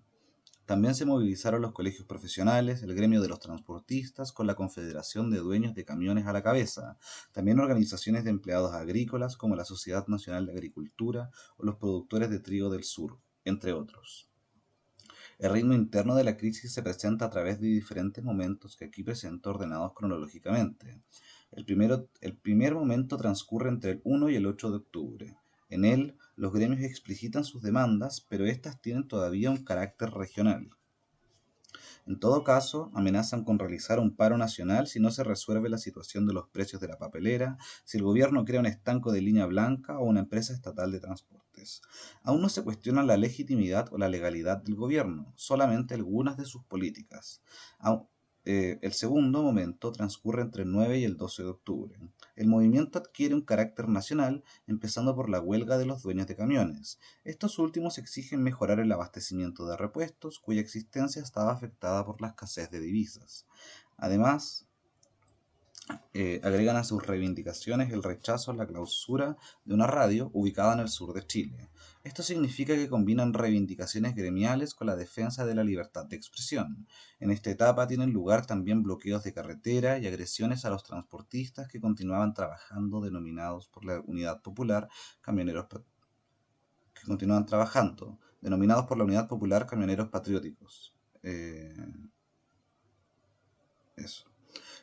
También se movilizaron los colegios profesionales, el gremio de los transportistas, con la Confederación de Dueños de Camiones a la cabeza. También organizaciones de empleados agrícolas como la Sociedad Nacional de Agricultura o los productores de trigo del sur, entre otros. El ritmo interno de la crisis se presenta a través de diferentes momentos que aquí presento ordenados cronológicamente. El primer momento transcurre entre el 1 y el 8 de octubre. En él, los gremios explicitan sus demandas, pero éstas tienen todavía un carácter regional. En todo caso, amenazan con realizar un paro nacional si no se resuelve la situación de los precios de la papelera, si el gobierno crea un estanco de línea blanca o una empresa estatal de transportes. Aún no se cuestiona la legitimidad o la legalidad del gobierno, solamente algunas de sus políticas. El segundo momento transcurre entre el 9 y el 12 de octubre. El movimiento adquiere un carácter nacional, empezando por la huelga de los dueños de camiones. Estos últimos exigen mejorar el abastecimiento de repuestos, cuya existencia estaba afectada por la escasez de divisas. Además, agregan a sus reivindicaciones el rechazo a la clausura de una radio ubicada en el sur de Chile. Esto significa que combinan reivindicaciones gremiales con la defensa de la libertad de expresión. En esta etapa tienen lugar también bloqueos de carretera y agresiones a los transportistas que continuaban trabajando denominados por la Unidad Popular Camioneros que continúan trabajando, denominados por la Unidad Popular Camioneros Patrióticos. Eso.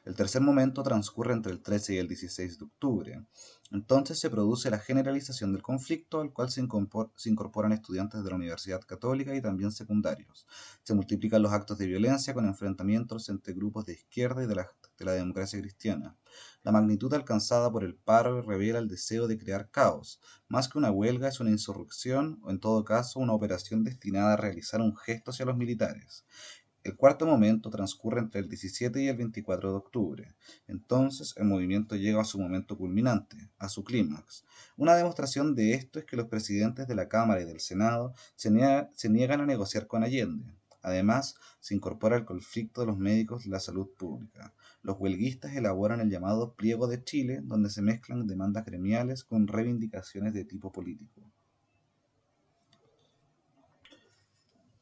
El tercer momento transcurre entre el 13 y el 16 de octubre. Entonces se produce la generalización del conflicto, al cual se incorporan estudiantes de la Universidad Católica y también secundarios. Se multiplican los actos de violencia con enfrentamientos entre grupos de izquierda y de la democracia cristiana. La magnitud alcanzada por el paro revela el deseo de crear caos. Más que una huelga es una insurrección o en todo caso una operación destinada a realizar un gesto hacia los militares. El cuarto momento transcurre entre el 17 y el 24 de octubre. Entonces el movimiento llega a su momento culminante, a su clímax. Una demostración de esto es que los presidentes de la Cámara y del Senado se niegan a negociar con Allende. Además, se incorpora el conflicto de los médicos de la salud pública. Los huelguistas elaboran el llamado Pliego de Chile, donde se mezclan demandas gremiales con reivindicaciones de tipo político.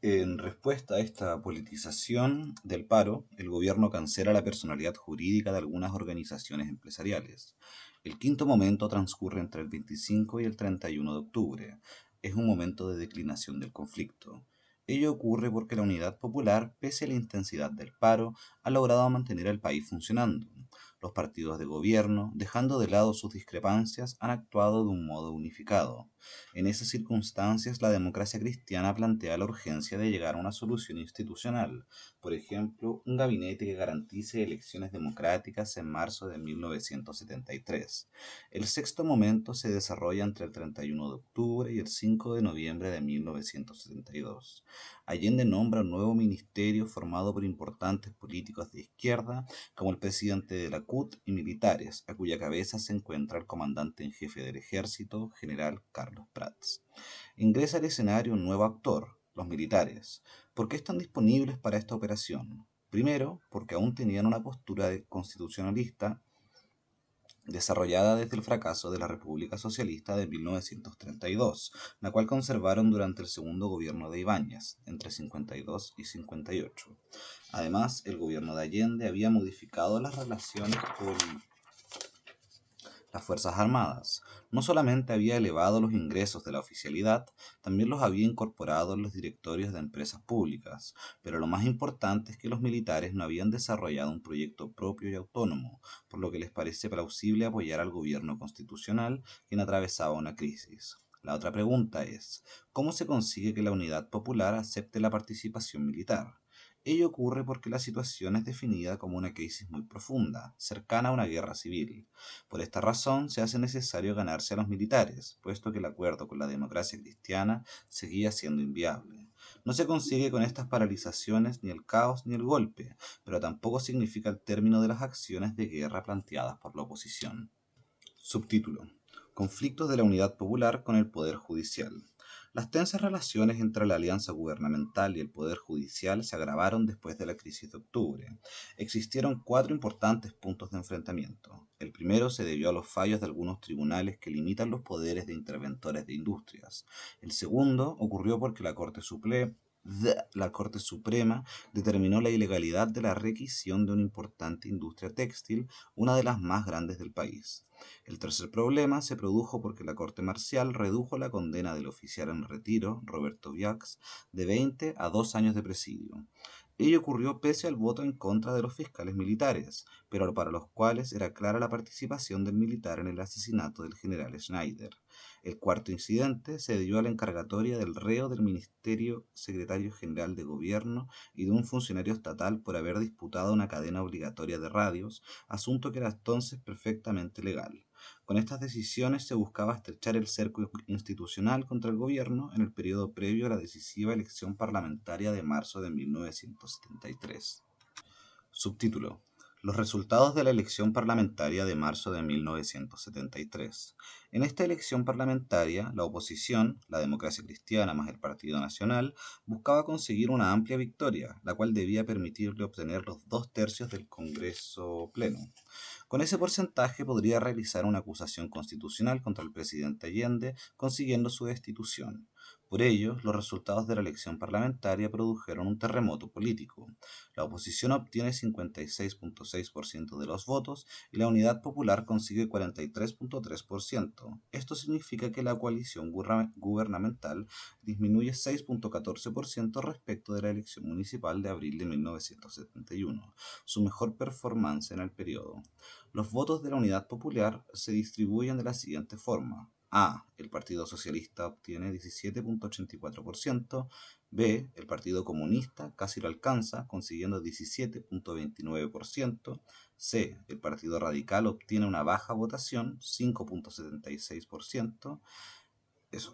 En respuesta a esta politización del paro, el gobierno cancela la personalidad jurídica de algunas organizaciones empresariales. El quinto momento transcurre entre el 25 y el 31 de octubre. Es un momento de declinación del conflicto. Ello ocurre porque la Unidad Popular, pese a la intensidad del paro, ha logrado mantener al país funcionando. Los partidos de gobierno, dejando de lado sus discrepancias, han actuado de un modo unificado. En esas circunstancias, la democracia cristiana plantea la urgencia de llegar a una solución institucional, por ejemplo, un gabinete que garantice elecciones democráticas en marzo de 1973. El sexto momento se desarrolla entre el 31 de octubre y el 5 de noviembre de 1972. Allende nombra un nuevo ministerio formado por importantes políticos de izquierda, como el presidente de la CUT y militares, a cuya cabeza se encuentra el comandante en jefe del ejército, general Carlos Prats. Ingresa al escenario un nuevo actor, los militares. ¿Por qué están disponibles para esta operación? Primero, porque aún tenían una postura constitucionalista desarrollada desde el fracaso de la República Socialista de 1932, la cual conservaron durante el segundo gobierno de Ibáñez, entre 52 y 58. Además, el gobierno de Allende había modificado las relaciones con las Fuerzas Armadas. No solamente había elevado los ingresos de la oficialidad, también los había incorporado en los directorios de empresas públicas, pero lo más importante es que los militares no habían desarrollado un proyecto propio y autónomo, por lo que les parece plausible apoyar al gobierno constitucional, quien atravesaba una crisis. La otra pregunta es, ¿cómo se consigue que la Unidad Popular acepte la participación militar? Ello ocurre porque la situación es definida como una crisis muy profunda, cercana a una guerra civil. Por esta razón se hace necesario ganarse a los militares, puesto que el acuerdo con la democracia cristiana seguía siendo inviable. No se consigue con estas paralizaciones ni el caos ni el golpe, pero tampoco significa el término de las acciones de guerra planteadas por la oposición. Subtítulo: Conflictos de la Unidad Popular con el Poder Judicial. Las tensas relaciones entre la alianza gubernamental y el poder judicial se agravaron después de la crisis de octubre. Existieron cuatro importantes puntos de enfrentamiento. El primero se debió a los fallos de algunos tribunales que limitan los poderes de interventores de industrias. El segundo ocurrió porque la Corte Suprema determinó la ilegalidad de la requisición de una importante industria textil, una de las más grandes del país. El tercer problema se produjo porque la Corte Marcial redujo la condena del oficial en retiro, Roberto Viax, de 20 a 2 años de presidio. Ello ocurrió pese al voto en contra de los fiscales militares, pero para los cuales era clara la participación del militar en el asesinato del general Schneider. El cuarto incidente se debió a la encargatoria del reo del Ministerio Secretario General de Gobierno y de un funcionario estatal por haber disputado una cadena obligatoria de radios, asunto que era entonces perfectamente legal. Con estas decisiones se buscaba estrechar el cerco institucional contra el gobierno en el periodo previo a la decisiva elección parlamentaria de marzo de 1973. Subtítulo: Los resultados de la elección parlamentaria de marzo de 1973. En esta elección parlamentaria, la oposición, la Democracia Cristiana más el Partido Nacional, buscaba conseguir una amplia victoria, la cual debía permitirle obtener los 2/3 del Congreso Pleno. Con ese porcentaje podría realizar una acusación constitucional contra el presidente Allende, consiguiendo su destitución. Por ello, los resultados de la elección parlamentaria produjeron un terremoto político. La oposición obtiene 56,6% de los votos y la Unidad Popular consigue 43,3%. Esto significa que la coalición gubernamental disminuye 6,14% respecto de la elección municipal de abril de 1971, su mejor performance en el periodo. Los votos de la Unidad Popular se distribuyen de la siguiente forma: A. El Partido Socialista obtiene 17,84%, B. El Partido Comunista casi lo alcanza, consiguiendo 17,29%, C. El Partido Radical obtiene una baja votación, 5,76%. Eso.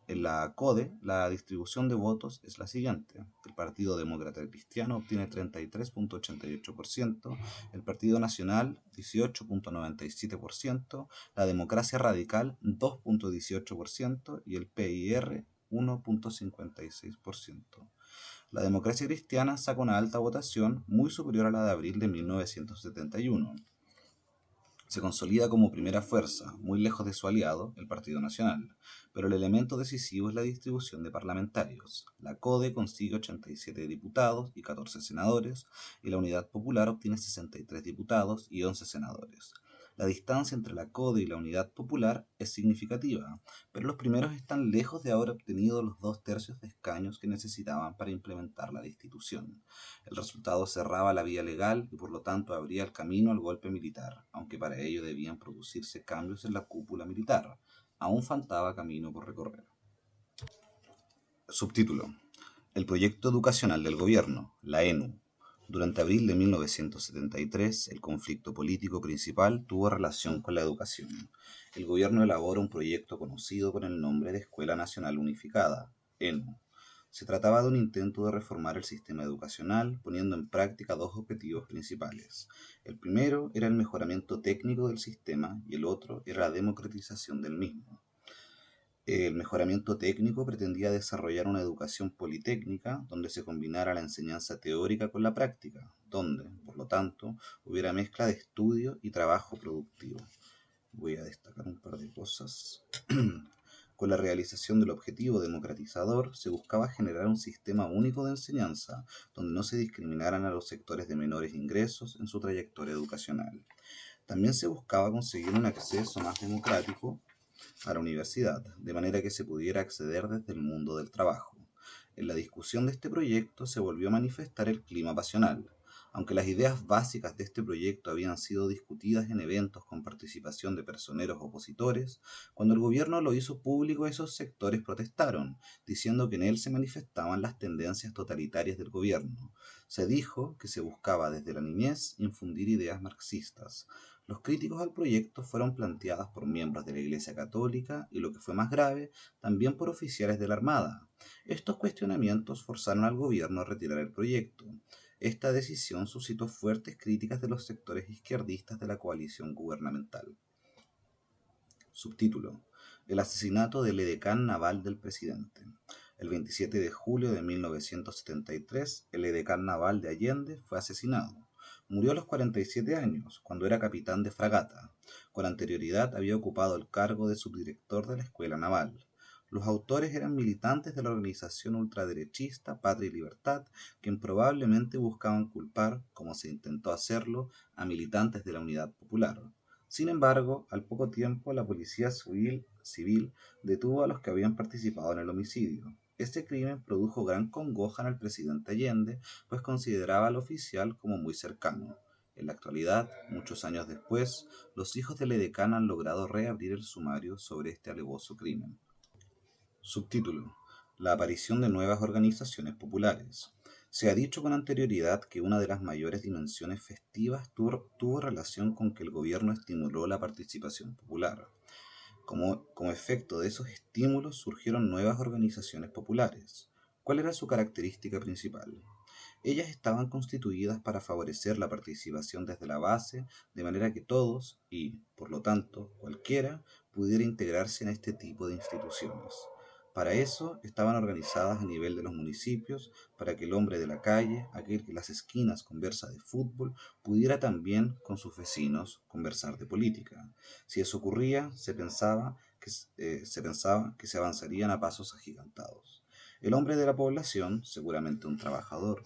En la CODE, la distribución de votos es la siguiente: el Partido Demócrata Cristiano obtiene 33,88%, el Partido Nacional 18,97%, la Democracia Radical 2,18% y el PIR 1,56%. La Democracia Cristiana saca una alta votación muy superior a la de abril de 1971. Se consolida como primera fuerza, muy lejos de su aliado, el Partido Nacional, pero el elemento decisivo es la distribución de parlamentarios. La CODE consigue 87 diputados y 14 senadores, y la Unidad Popular obtiene 63 diputados y 11 senadores. La distancia entre la CODE y la Unidad Popular es significativa, pero los primeros están lejos de haber obtenido los 2/3 de escaños que necesitaban para implementar la destitución. El resultado cerraba la vía legal y por lo tanto abría el camino al golpe militar, aunque para ello debían producirse cambios en la cúpula militar. Aún faltaba camino por recorrer. Subtítulo: El proyecto educacional del gobierno, la ENU. Durante abril de 1973, el conflicto político principal tuvo relación con la educación. El gobierno elabora un proyecto conocido con el nombre de Escuela Nacional Unificada, ENU. Se trataba de un intento de reformar el sistema educacional, poniendo en práctica dos objetivos principales. El primero era el mejoramiento técnico del sistema y el otro era la democratización del mismo. El mejoramiento técnico pretendía desarrollar una educación politécnica donde se combinara la enseñanza teórica con la práctica, donde, por lo tanto, hubiera mezcla de estudio y trabajo productivo. Voy a destacar un par de cosas. Con la realización del objetivo democratizador se buscaba generar un sistema único de enseñanza, donde no se discriminaran a los sectores de menores ingresos en su trayectoria educacional. También se buscaba conseguir un acceso más democrático a la universidad, de manera que se pudiera acceder desde el mundo del trabajo. En la discusión de este proyecto se volvió a manifestar el clima pasional. Aunque las ideas básicas de este proyecto habían sido discutidas en eventos con participación de personeros opositores, cuando el gobierno lo hizo público esos sectores protestaron, diciendo que en él se manifestaban las tendencias totalitarias del gobierno. Se dijo que se buscaba desde la niñez infundir ideas marxistas. Los críticos al proyecto fueron planteados por miembros de la Iglesia Católica y, lo que fue más grave, también por oficiales de la Armada. Estos cuestionamientos forzaron al gobierno a retirar el proyecto. Esta decisión suscitó fuertes críticas de los sectores izquierdistas de la coalición gubernamental. Subtítulo: El asesinato del edecán naval del presidente. El 27 de julio de 1973, el edecán naval de Allende fue asesinado. Murió a los 47 años, cuando era capitán de fragata. Con anterioridad había ocupado el cargo de subdirector de la Escuela Naval. Los autores eran militantes de la organización ultraderechista Patria y Libertad, quien probablemente buscaban culpar, como se intentó hacerlo, a militantes de la Unidad Popular. Sin embargo, al poco tiempo la policía civil detuvo a los que habían participado en el homicidio. Este crimen produjo gran congoja en el presidente Allende, pues consideraba al oficial como muy cercano. En la actualidad, muchos años después, los hijos del edecán han logrado reabrir el sumario sobre este alevoso crimen. Subtítulo: La aparición de nuevas organizaciones populares. Se ha dicho con anterioridad que una de las mayores dimensiones festivas tuvo relación con que el gobierno estimuló la participación popular. Como efecto de esos estímulos surgieron nuevas organizaciones populares. ¿Cuál era su característica principal? Ellas estaban constituidas para favorecer la participación desde la base, de manera que todos, y, por lo tanto, cualquiera, pudiera integrarse en este tipo de instituciones. Para eso estaban organizadas a nivel de los municipios, para que el hombre de la calle, aquel que en las esquinas conversa de fútbol, pudiera también con sus vecinos conversar de política. Si eso ocurría, se pensaba que se avanzarían a pasos agigantados. El hombre de la población, seguramente un trabajador,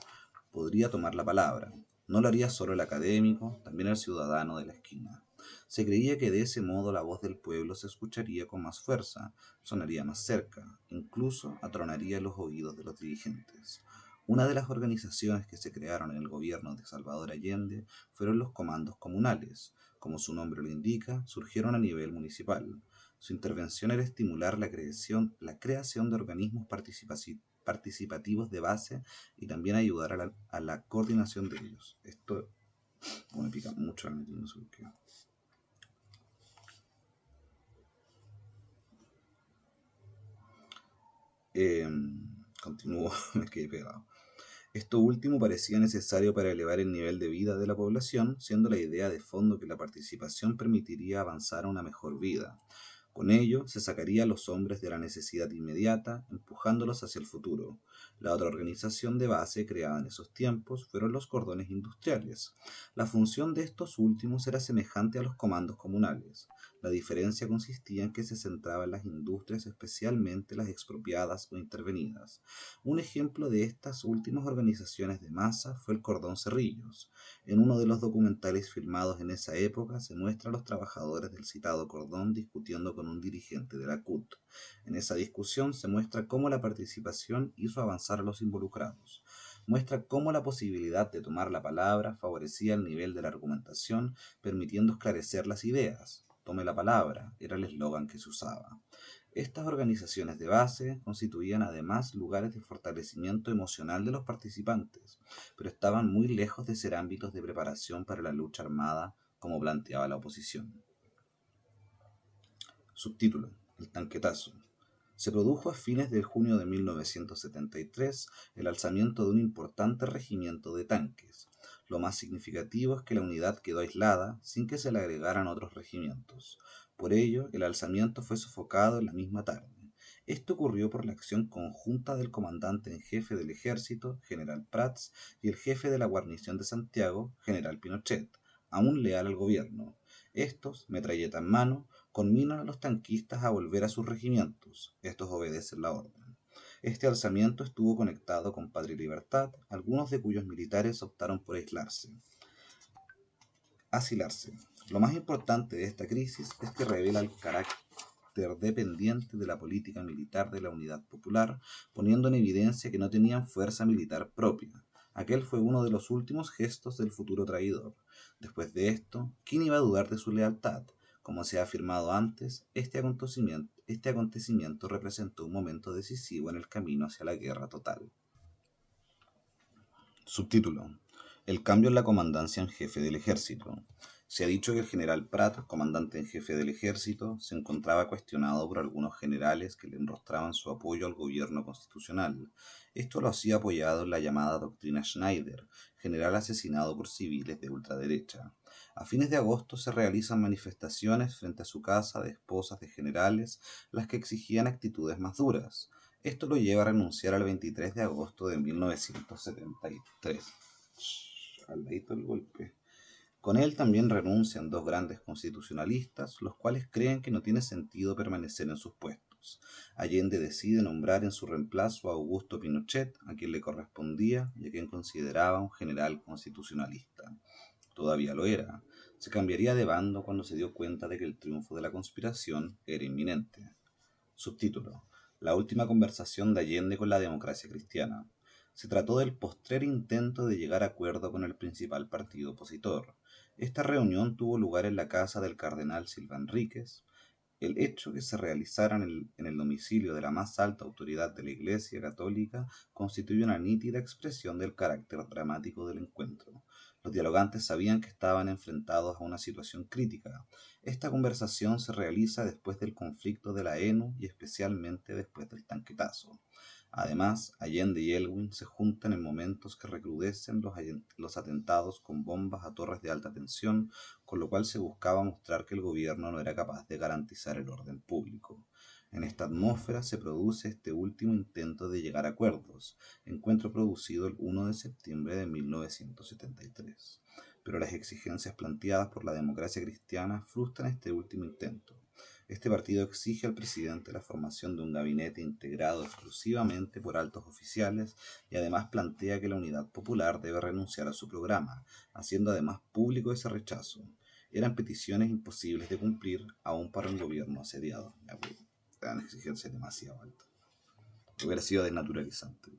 podría tomar la palabra. No lo haría solo el académico, también el ciudadano de la esquina. Se creía que de ese modo la voz del pueblo se escucharía con más fuerza, sonaría más cerca, incluso atronaría los oídos de los dirigentes. Una de las organizaciones que se crearon en el gobierno de Salvador Allende fueron los comandos comunales. Como su nombre lo indica, surgieron a nivel municipal. Su intervención era estimular la creación de organismos participativos de base y también ayudar a la coordinación de ellos. Esto me pica mucho la nariz, no sé por qué. Eh, Continúo, me quedé pegado. Esto último parecía necesario para elevar el nivel de vida de la población, siendo la idea de fondo que la participación permitiría avanzar a una mejor vida. Con ello, se sacaría a los hombres de la necesidad inmediata, empujándolos hacia el futuro. La otra organización de base creada en esos tiempos fueron los cordones industriales. La función de estos últimos era semejante a los comandos comunales. La diferencia consistía en que se centraba en las industrias, especialmente las expropiadas o intervenidas. Un ejemplo de estas últimas organizaciones de masa fue el Cordón Cerrillos. En uno de los documentales filmados en esa época se muestra a los trabajadores del citado cordón discutiendo con un dirigente de la CUT. En esa discusión se muestra cómo la participación hizo avanzar a los involucrados. Muestra cómo la posibilidad de tomar la palabra favorecía el nivel de la argumentación, permitiendo esclarecer las ideas. Tome la palabra, era el eslogan que se usaba. Estas organizaciones de base constituían además lugares de fortalecimiento emocional de los participantes, pero estaban muy lejos de ser ámbitos de preparación para la lucha armada como planteaba la oposición. Subtítulo: El tanquetazo. Se produjo a fines de junio de 1973 el alzamiento de un importante regimiento de tanques. Lo más significativo es que la unidad quedó aislada sin que se le agregaran otros regimientos. Por ello, el alzamiento fue sofocado en la misma tarde. Esto ocurrió por la acción conjunta del comandante en jefe del ejército, general Prats, y el jefe de la guarnición de Santiago, general Pinochet, aún leal al gobierno. Estos, metralleta en mano, conminan a los tanquistas a volver a sus regimientos. Estos obedecen la orden. Este alzamiento estuvo conectado con Patria y Libertad, algunos de cuyos militares optaron por asilarse. Lo más importante de esta crisis es que revela el carácter dependiente de la política militar de la Unidad Popular, poniendo en evidencia que no tenían fuerza militar propia. Aquel fue uno de los últimos gestos del futuro traidor. Después de esto, ¿quién iba a dudar de su lealtad? Como se ha afirmado antes, este acontecimiento representó un momento decisivo en el camino hacia la guerra total. Subtítulo: El cambio en la comandancia en jefe del ejército. Se ha dicho que el general Prat, comandante en jefe del ejército, se encontraba cuestionado por algunos generales que le enrostraban su apoyo al gobierno constitucional. Esto lo hacía apoyado en la llamada doctrina Schneider, general asesinado por civiles de ultraderecha. A fines de agosto se realizan manifestaciones frente a su casa de esposas de generales, las que exigían actitudes más duras. Esto lo lleva a renunciar el 23 de agosto de 1973. Al ladito el golpe. Con él también renuncian dos grandes constitucionalistas, los cuales creen que no tiene sentido permanecer en sus puestos. Allende decide nombrar en su reemplazo a Augusto Pinochet, a quien le correspondía y a quien consideraba un general constitucionalista. Todavía lo era. Se cambiaría de bando cuando se dio cuenta de que el triunfo de la conspiración era inminente. Subtítulo: La última conversación de Allende con la democracia cristiana. Se trató del postrer intento de llegar a acuerdo con el principal partido opositor. Esta reunión tuvo lugar en la casa del cardenal Silva Enríquez. El hecho que se realizara en el domicilio de la más alta autoridad de la Iglesia Católica constituye una nítida expresión del carácter dramático del encuentro. Los dialogantes sabían que estaban enfrentados a una situación crítica. Esta conversación se realiza después del conflicto de la ENU y especialmente después del tanquetazo. Además, Allende y Elwin se juntan en momentos que recrudecen los atentados con bombas a torres de alta tensión, con lo cual se buscaba mostrar que el gobierno no era capaz de garantizar el orden público. En esta atmósfera se produce este último intento de llegar a acuerdos, encuentro producido el 1 de septiembre de 1973. Pero las exigencias planteadas por la democracia cristiana frustran este último intento. Este partido exige al presidente la formación de un gabinete integrado exclusivamente por altos oficiales y además plantea que la Unidad Popular debe renunciar a su programa, haciendo además público ese rechazo. Eran peticiones imposibles de cumplir aún para un gobierno asediado. Eran exigencias demasiado altas. Hubiera sido desnaturalizante.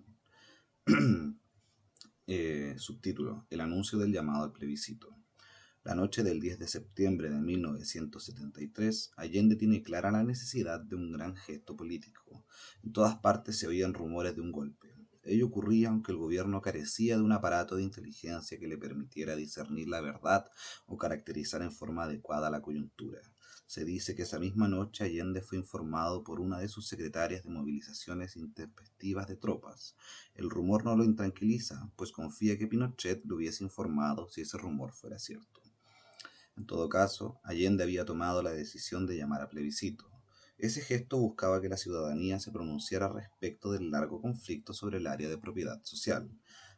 Subtítulo: El anuncio del llamado al plebiscito. La noche del 10 de septiembre de 1973, Allende tiene clara la necesidad de un gran gesto político. En todas partes se oían rumores de un golpe. Ello ocurría aunque el gobierno carecía de un aparato de inteligencia que le permitiera discernir la verdad o caracterizar en forma adecuada la coyuntura. Se dice que esa misma noche Allende fue informado por una de sus secretarias de movilizaciones intempestivas de tropas. El rumor no lo intranquiliza, pues confía que Pinochet lo hubiese informado si ese rumor fuera cierto. En todo caso, Allende había tomado la decisión de llamar a plebiscito. Ese gesto buscaba que la ciudadanía se pronunciara respecto del largo conflicto sobre el área de propiedad social.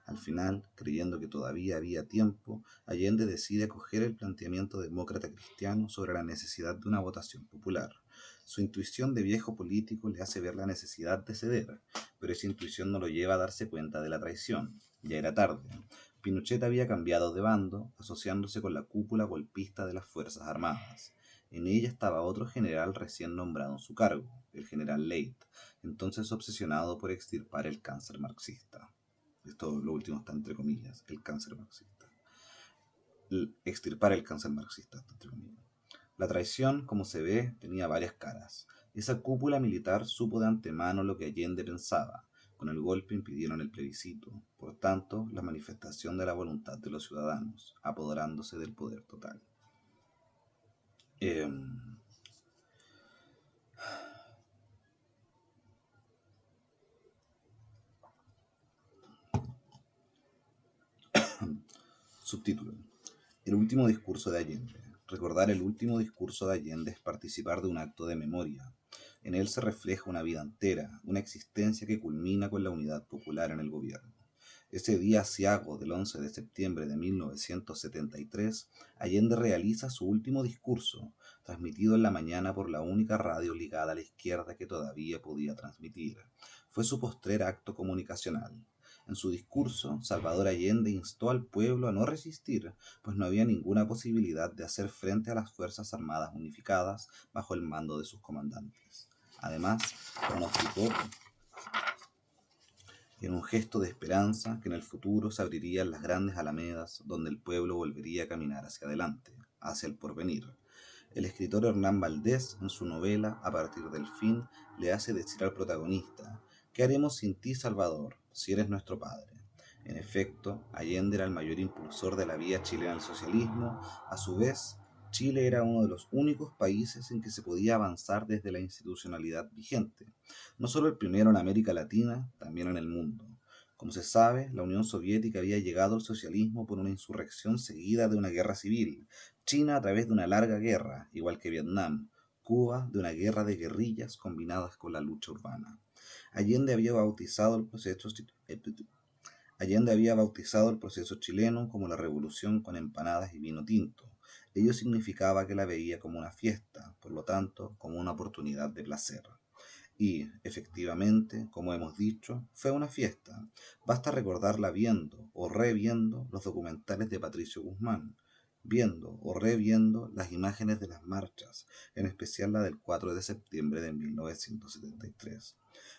Al final, creyendo que todavía había tiempo, Allende decide acoger el planteamiento demócrata cristiano sobre la necesidad de una votación popular. Su intuición de viejo político le hace ver la necesidad de ceder, pero esa intuición no lo lleva a darse cuenta de la traición. Ya era tarde. Pinochet había cambiado de bando, asociándose con la cúpula golpista de las Fuerzas Armadas. En ella estaba otro general recién nombrado en su cargo, el general Leyt, entonces obsesionado por extirpar el cáncer marxista. Esto lo último está entre comillas, el cáncer marxista. Extirpar el cáncer marxista, entre comillas. La traición, como se ve, tenía varias caras. Esa cúpula militar supo de antemano lo que Allende pensaba. Con el golpe impidieron el plebiscito, por tanto, la manifestación de la voluntad de los ciudadanos, apoderándose del poder total. Subtítulo: El último discurso de Allende. Recordar el último discurso de Allende es participar de un acto de memoria. En él se refleja una vida entera, una existencia que culmina con la unidad popular en el gobierno. Ese día aciago del 11 de septiembre de 1973, Allende realiza su último discurso, transmitido en la mañana por la única radio ligada a la izquierda que todavía podía transmitir. Fue su postrer acto comunicacional. En su discurso, Salvador Allende instó al pueblo a no resistir, pues no había ninguna posibilidad de hacer frente a las Fuerzas Armadas unificadas bajo el mando de sus comandantes. Además, pronosticó en un gesto de esperanza que en el futuro se abrirían las grandes alamedas donde el pueblo volvería a caminar hacia adelante, hacia el porvenir. El escritor Hernán Valdés, en su novela A partir del fin, le hace decir al protagonista: ¿qué haremos sin ti, Salvador, si eres nuestro padre? En efecto, Allende era el mayor impulsor de la vía chilena al socialismo. A su vez, Chile era uno de los únicos países en que se podía avanzar desde la institucionalidad vigente, no solo el primero en América Latina, también en el mundo. Como se sabe, la Unión Soviética había llegado al socialismo por una insurrección seguida de una guerra civil, China a través de una larga guerra, igual que Vietnam, Cuba de una guerra de guerrillas combinadas con la lucha urbana. Allende había bautizado el proceso Allende había bautizado el proceso chileno como la revolución con empanadas y vino tinto. Ello significaba que la veía como una fiesta, por lo tanto, como una oportunidad de placer. Y, efectivamente, como hemos dicho, fue una fiesta. Basta recordarla viendo o reviendo los documentales de Patricio Guzmán, viendo o reviendo las imágenes de las marchas, en especial la del 4 de septiembre de 1973.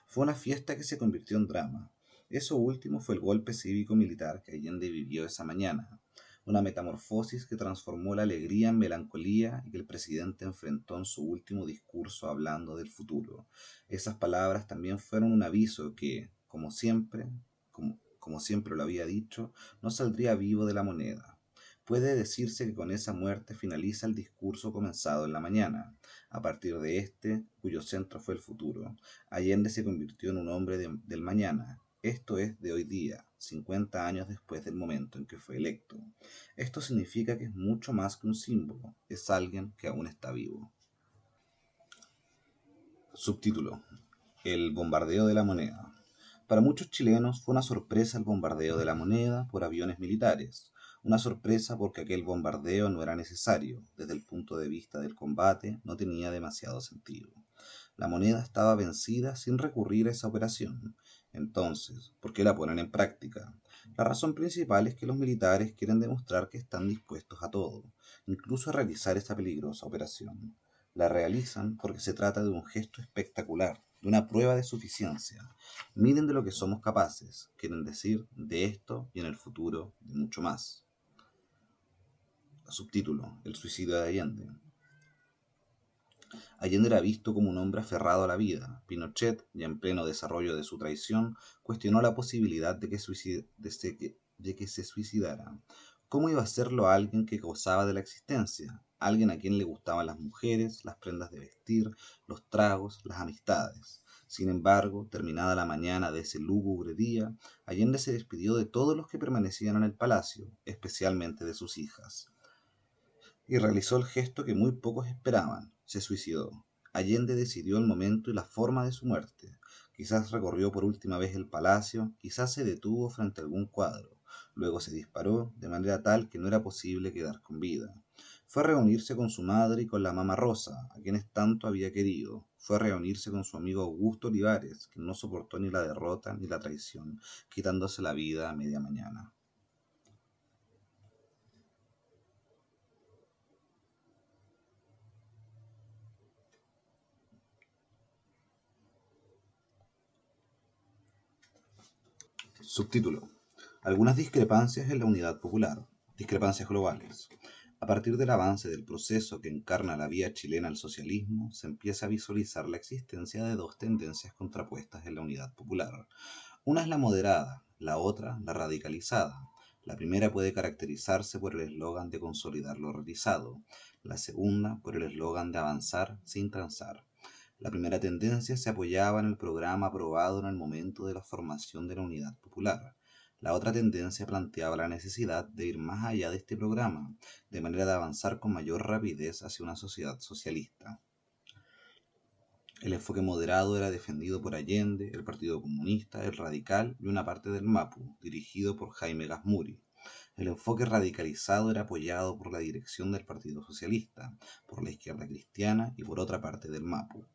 Fue una fiesta que se convirtió en drama. Eso último fue el golpe cívico-militar que Allende vivió esa mañana, una metamorfosis que transformó la alegría en melancolía y que el presidente enfrentó en su último discurso hablando del futuro. Esas palabras también fueron un aviso que, como siempre lo había dicho, no saldría vivo de la moneda. Puede decirse que con esa muerte finaliza el discurso comenzado en la mañana. A partir de este, cuyo centro fue el futuro, Allende se convirtió en un hombre del mañana, esto es de hoy día, 50 años después del momento en que fue electo. Esto significa que es mucho más que un símbolo, es alguien que aún está vivo. Subtítulo: El bombardeo de la moneda. Para muchos chilenos fue una sorpresa el bombardeo de la moneda por aviones militares. Una sorpresa porque aquel bombardeo no era necesario. Desde el punto de vista del combate no tenía demasiado sentido. La moneda estaba vencida sin recurrir a esa operación. Entonces, ¿por qué la ponen en práctica? La razón principal es que los militares quieren demostrar que están dispuestos a todo, incluso a realizar esta peligrosa operación. La realizan porque se trata de un gesto espectacular, de una prueba de suficiencia. Miren de lo que somos capaces, quieren decir de esto y en el futuro de mucho más. Subtítulo: El suicidio de Allende. Allende era visto como un hombre aferrado a la vida. Pinochet, ya en pleno desarrollo de su traición, cuestionó la posibilidad de que se suicidara. ¿Cómo iba a hacerlo alguien que gozaba de la existencia? Alguien a quien le gustaban las mujeres, las prendas de vestir, los tragos, las amistades. Sin embargo, terminada la mañana de ese lúgubre día, Allende se despidió de todos los que permanecían en el palacio, especialmente de sus hijas, y realizó el gesto que muy pocos esperaban: se suicidó. Allende decidió el momento y la forma de su muerte. Quizás recorrió por última vez el palacio, quizás se detuvo frente a algún cuadro. Luego se disparó, de manera tal que no era posible quedar con vida. Fue a reunirse con su madre y con la Mama Rosa, a quienes tanto había querido. Fue a reunirse con su amigo Augusto Olivares, que no soportó ni la derrota ni la traición, quitándose la vida a media mañana. Subtítulo: Algunas discrepancias en la unidad popular. Discrepancias globales. A partir del avance del proceso que encarna la vía chilena al socialismo, se empieza a visualizar la existencia de dos tendencias contrapuestas en la unidad popular. Una es la moderada, la otra la radicalizada. La primera puede caracterizarse por el eslogan de consolidar lo realizado, la segunda por el eslogan de avanzar sin transar. La primera tendencia se apoyaba en el programa aprobado en el momento de la formación de la Unidad Popular. La otra tendencia planteaba la necesidad de ir más allá de este programa, de manera de avanzar con mayor rapidez hacia una sociedad socialista. El enfoque moderado era defendido por Allende, el Partido Comunista, el Radical y una parte del MAPU, dirigido por Jaime Gazmuri. El enfoque radicalizado era apoyado por la dirección del Partido Socialista, por la izquierda cristiana y por otra parte del MAPU,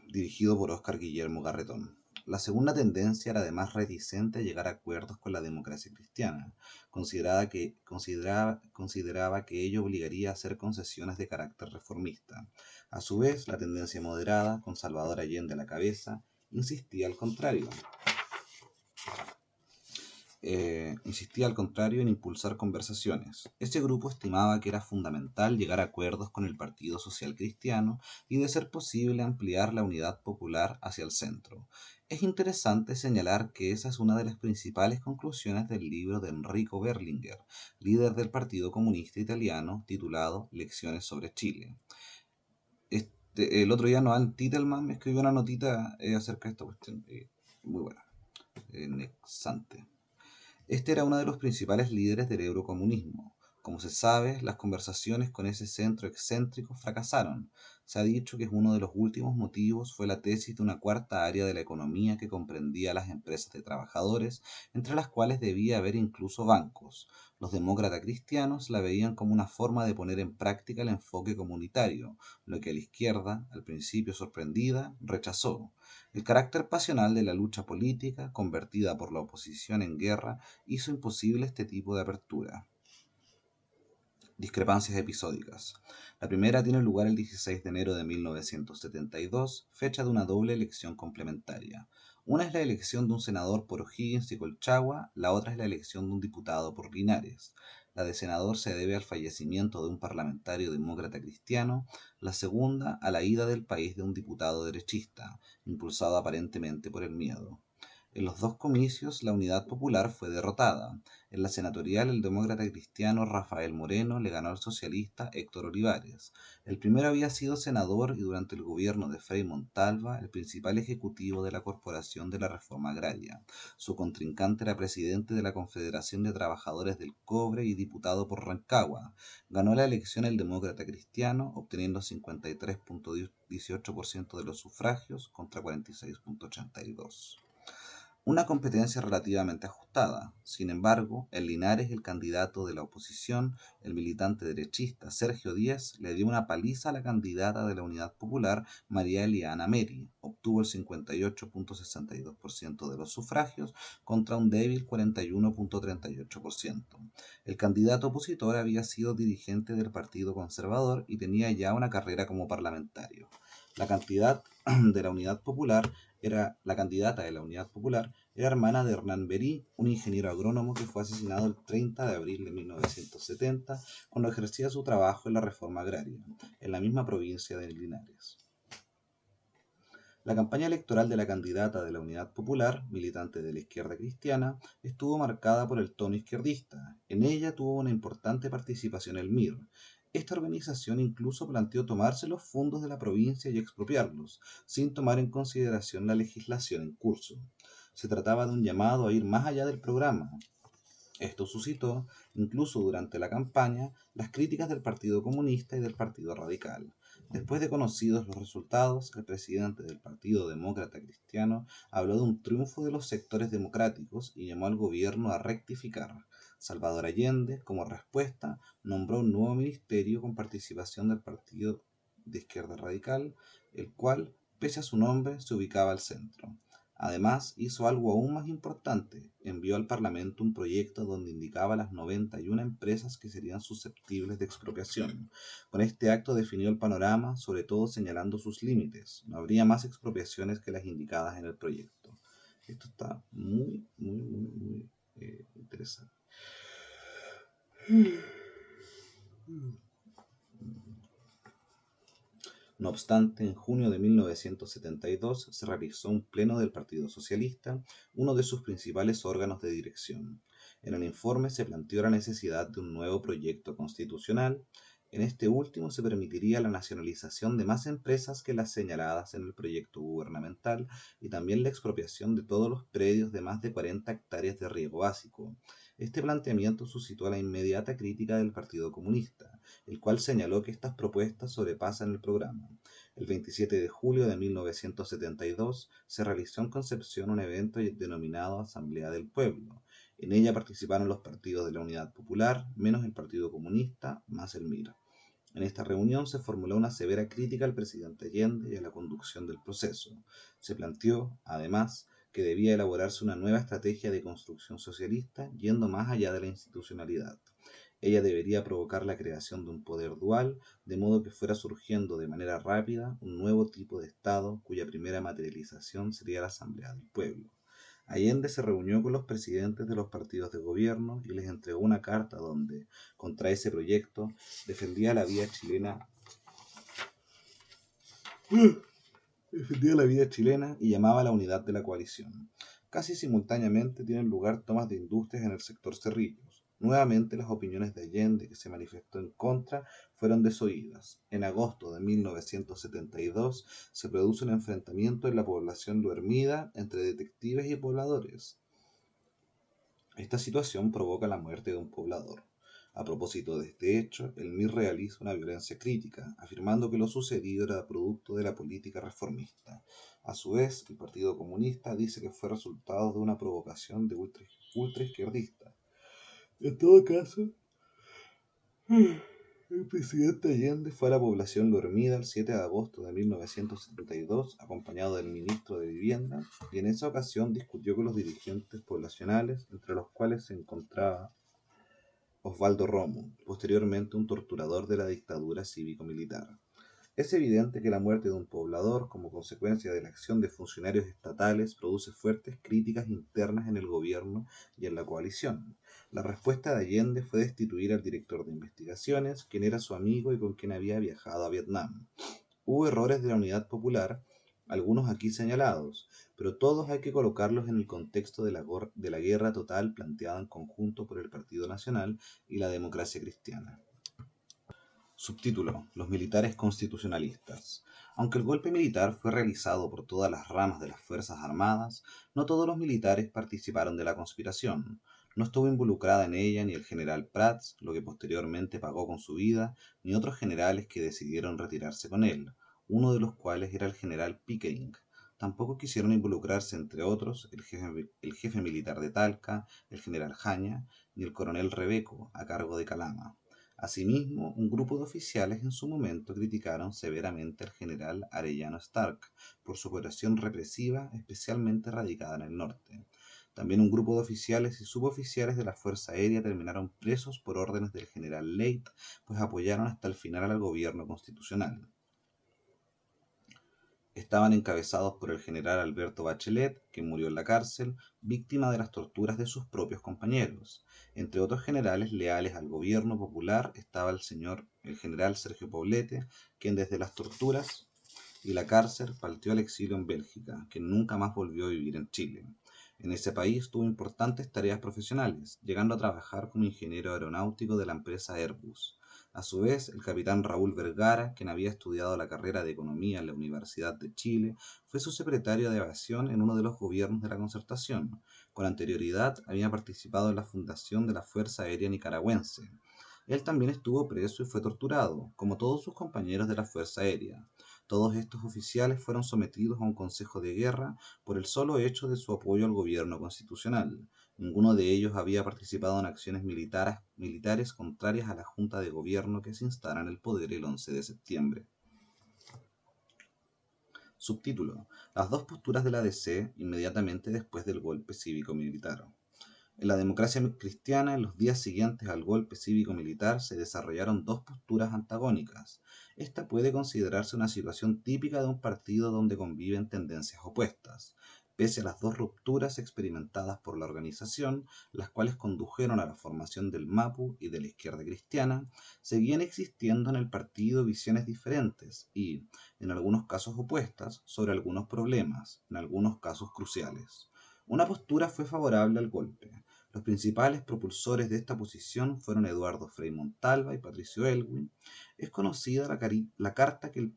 dirigido por Óscar Guillermo Garretón. La segunda tendencia era además reticente a llegar a acuerdos con la democracia cristiana. Consideraba que ello obligaría a hacer concesiones de carácter reformista. A su vez, la tendencia moderada, con Salvador Allende a la cabeza, insistía al contrario. insistía al contrario en impulsar conversaciones. Ese grupo estimaba que era fundamental llegar a acuerdos con el Partido Social Cristiano y, de ser posible, ampliar la unidad popular hacia el centro. Es interesante señalar que esa es una de las principales conclusiones del libro de Enrico Berlinguer, líder del Partido Comunista Italiano, titulado Lecciones sobre Chile. El otro día Noam Titelman me escribió una notita acerca de esta cuestión, muy buena, nexante. Este era uno de los principales líderes del eurocomunismo. Como se sabe, las conversaciones con ese centro excéntrico fracasaron. Se ha dicho que uno de los últimos motivos fue la tesis de una cuarta área de la economía que comprendía las empresas de trabajadores, entre las cuales debía haber incluso bancos. Los demócratas cristianos la veían como una forma de poner en práctica el enfoque comunitario, lo que la izquierda, al principio sorprendida, rechazó. El carácter pasional de la lucha política, convertida por la oposición en guerra, hizo imposible este tipo de apertura. Discrepancias episódicas. La primera tiene lugar el 16 de enero de 1972, fecha de una doble elección complementaria. Una es la elección de un senador por O'Higgins y Colchagua, la otra es la elección de un diputado por Linares. La de senador se debe al fallecimiento de un parlamentario demócrata cristiano, la segunda a la ida del país de un diputado derechista, impulsado aparentemente por el miedo. En los dos comicios la Unidad Popular fue derrotada. En la senatorial el demócrata cristiano Rafael Moreno le ganó al socialista Héctor Olivares. El primero había sido senador y durante el gobierno de Frei Montalva el principal ejecutivo de la Corporación de la Reforma Agraria. Su contrincante era presidente de la Confederación de Trabajadores del Cobre y diputado por Rancagua. Ganó la elección el demócrata cristiano, obteniendo 53.18% de los sufragios contra 46.82%. Una competencia relativamente ajustada. Sin embargo, en Linares el candidato de la oposición, el militante derechista Sergio Díaz, le dio una paliza a la candidata de la Unidad Popular, María Eliana Meri. Obtuvo el 58.62% de los sufragios contra un débil 41.38%. El candidato opositor había sido dirigente del Partido Conservador y tenía ya una carrera como parlamentario. La candidata de la Unidad Popular era hermana de Hernán Berí, un ingeniero agrónomo que fue asesinado el 30 de abril de 1970 cuando ejercía su trabajo en la reforma agraria, en la misma provincia de Linares. La campaña electoral de la candidata de la Unidad Popular, militante de la izquierda cristiana, estuvo marcada por el tono izquierdista. En ella tuvo una importante participación el MIR. Esta organización incluso planteó tomarse los fondos de la provincia y expropiarlos, sin tomar en consideración la legislación en curso. Se trataba de un llamado a ir más allá del programa. Esto suscitó, incluso durante la campaña, las críticas del Partido Comunista y del Partido Radical. Después de conocidos los resultados, el presidente del Partido Demócrata Cristiano habló de un triunfo de los sectores democráticos y llamó al gobierno a rectificar. Salvador Allende, como respuesta, nombró un nuevo ministerio con participación del Partido de Izquierda Radical, el cual, pese a su nombre, se ubicaba al centro. Además, hizo algo aún más importante: envió al Parlamento un proyecto donde indicaba las 91 empresas que serían susceptibles de expropiación. Con este acto definió el panorama, sobre todo señalando sus límites. No habría más expropiaciones que las indicadas en el proyecto. Esto está muy interesante. No obstante, en junio de 1972 se realizó un pleno del Partido Socialista, uno de sus principales órganos de dirección. En el informe se planteó la necesidad de un nuevo proyecto constitucional. En este último se permitiría la nacionalización de más empresas que las señaladas en el proyecto gubernamental y también la expropiación de todos los predios de más de 40 hectáreas de riego básico. Este planteamiento suscitó la inmediata crítica del Partido Comunista, el cual señaló que estas propuestas sobrepasan el programa. El 27 de julio de 1972 se realizó en Concepción un evento denominado Asamblea del Pueblo. En ella participaron los partidos de la Unidad Popular, menos el Partido Comunista, más el MIR. En esta reunión se formuló una severa crítica al presidente Allende y a la conducción del proceso. Se planteó, además, que debía elaborarse una nueva estrategia de construcción socialista yendo más allá de la institucionalidad. Ella debería provocar la creación de un poder dual, de modo que fuera surgiendo de manera rápida un nuevo tipo de Estado cuya primera materialización sería la Asamblea del Pueblo. Allende se reunió con los presidentes de los partidos de gobierno y les entregó una carta donde, contra ese proyecto, defendía la vida chilena y llamaba a la unidad de la coalición. Casi simultáneamente tienen lugar tomas de industrias en el sector Cerrillos. Nuevamente las opiniones de Allende, que se manifestó en contra, fueron desoídas. En agosto de 1972 se produce un enfrentamiento en la población Luermida entre detectives y pobladores. Esta situación provoca la muerte de un poblador. A propósito de este hecho, el MIR realiza una violencia crítica, afirmando que lo sucedido era producto de la política reformista. A su vez, el Partido Comunista dice que fue resultado de una provocación de ultraizquierdistas. En todo caso, el presidente Allende fue a la población Lormida el 7 de agosto de 1972, acompañado del ministro de Vivienda, y en esa ocasión discutió con los dirigentes poblacionales, entre los cuales se encontraba Osvaldo Romo, posteriormente un torturador de la dictadura cívico-militar. Es evidente que la muerte de un poblador, como consecuencia de la acción de funcionarios estatales, produce fuertes críticas internas en el gobierno y en la coalición. La respuesta de Allende fue destituir al director de investigaciones, quien era su amigo y con quien había viajado a Vietnam. Hubo errores de la Unidad Popular, algunos aquí señalados, pero todos hay que colocarlos en el contexto de la guerra total planteada en conjunto por el Partido Nacional y la democracia cristiana. Subtítulo: Los militares constitucionalistas. Aunque el golpe militar fue realizado por todas las ramas de las Fuerzas Armadas, no todos los militares participaron de la conspiración. No estuvo involucrada en ella ni el general Prats, lo que posteriormente pagó con su vida, ni otros generales que decidieron retirarse con él, uno de los cuales era el general Pickering. Tampoco quisieron involucrarse, entre otros, el jefe militar de Talca, el general Jaña, ni el coronel Rebeco, a cargo de Calama. Asimismo, un grupo de oficiales en su momento criticaron severamente al general Arellano Stark por su operación represiva, especialmente radicada en el norte. También un grupo de oficiales y suboficiales de la Fuerza Aérea terminaron presos por órdenes del general Leyt, pues apoyaron hasta el final al gobierno constitucional. Estaban encabezados por el general Alberto Bachelet, que murió en la cárcel, víctima de las torturas de sus propios compañeros. Entre otros generales leales al gobierno popular estaba el general Sergio Poblete, quien desde las torturas y la cárcel partió al exilio en Bélgica, que nunca más volvió a vivir en Chile. En ese país tuvo importantes tareas profesionales, llegando a trabajar como ingeniero aeronáutico de la empresa Airbus. A su vez, el capitán Raúl Vergara, quien había estudiado la carrera de Economía en la Universidad de Chile, fue su secretario de Aviación en uno de los gobiernos de la Concertación. Con anterioridad, había participado en la fundación de la Fuerza Aérea Nicaragüense. Él también estuvo preso y fue torturado, como todos sus compañeros de la Fuerza Aérea. Todos estos oficiales fueron sometidos a un consejo de guerra por el solo hecho de su apoyo al gobierno constitucional. Ninguno de ellos había participado en acciones militares contrarias a la Junta de Gobierno que se instala en el poder el 11 de septiembre. Subtítulo: Las dos posturas de la DC inmediatamente después del golpe cívico-militar. En la democracia cristiana, en los días siguientes al golpe cívico-militar, se desarrollaron dos posturas antagónicas. Esta puede considerarse una situación típica de un partido donde conviven tendencias opuestas. Pese a las dos rupturas experimentadas por la organización, las cuales condujeron a la formación del MAPU y de la izquierda cristiana, seguían existiendo en el partido visiones diferentes y, en algunos casos opuestas, sobre algunos problemas, en algunos casos cruciales. Una postura fue favorable al golpe. Los principales propulsores de esta posición fueron Eduardo Frei Montalva y Patricio Elwin. Es conocida la carta que el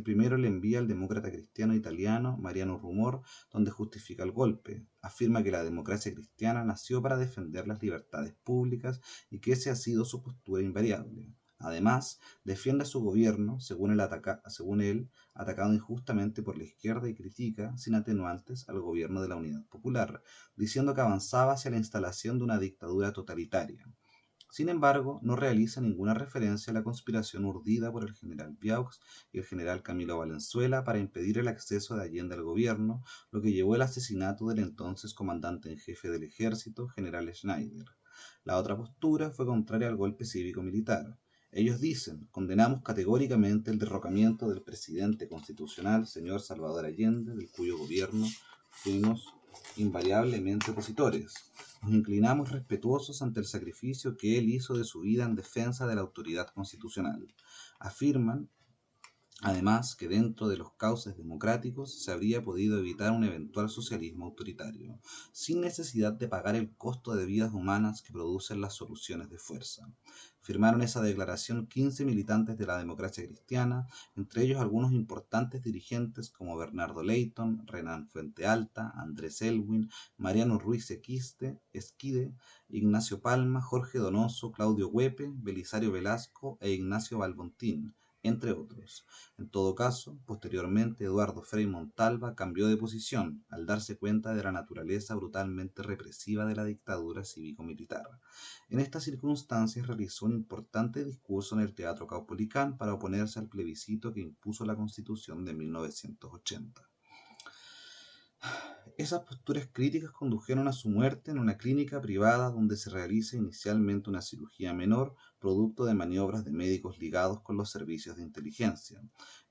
primero le envía al demócrata cristiano italiano Mariano Rumor, donde justifica el golpe. Afirma que la democracia cristiana nació para defender las libertades públicas y que esa ha sido su postura invariable. Además, defiende a su gobierno, según él, atacado injustamente por la izquierda, y critica, sin atenuantes, al gobierno de la Unidad Popular, diciendo que avanzaba hacia la instalación de una dictadura totalitaria. Sin embargo, no realiza ninguna referencia a la conspiración urdida por el general Viaux y el general Camilo Valenzuela para impedir el acceso de Allende al gobierno, lo que llevó al asesinato del entonces comandante en jefe del ejército, general Schneider. La otra postura fue contraria al golpe cívico-militar. Ellos dicen: condenamos categóricamente el derrocamiento del presidente constitucional, señor Salvador Allende, del cuyo gobierno fuimos invariablemente opositores. Nos inclinamos respetuosos ante el sacrificio que él hizo de su vida en defensa de la autoridad constitucional. Afirman, además, que dentro de los cauces democráticos se habría podido evitar un eventual socialismo autoritario, sin necesidad de pagar el costo de vidas humanas que producen las soluciones de fuerza. Firmaron esa declaración 15 militantes de la democracia cristiana, entre ellos algunos importantes dirigentes como Bernardo Leyton, Renan Fuentealta, Andrés Elwin, Mariano Ruiz Esquide, Ignacio Palma, Jorge Donoso, Claudio Huepe, Belisario Velasco e Ignacio Balbontín, entre otros. En todo caso, posteriormente Eduardo Frei Montalva cambió de posición al darse cuenta de la naturaleza brutalmente represiva de la dictadura cívico-militar. En estas circunstancias realizó un importante discurso en el Teatro Caupolicán para oponerse al plebiscito que impuso la Constitución de 1980. Esas posturas críticas condujeron a su muerte en una clínica privada donde se realiza inicialmente una cirugía menor, producto de maniobras de médicos ligados con los servicios de inteligencia.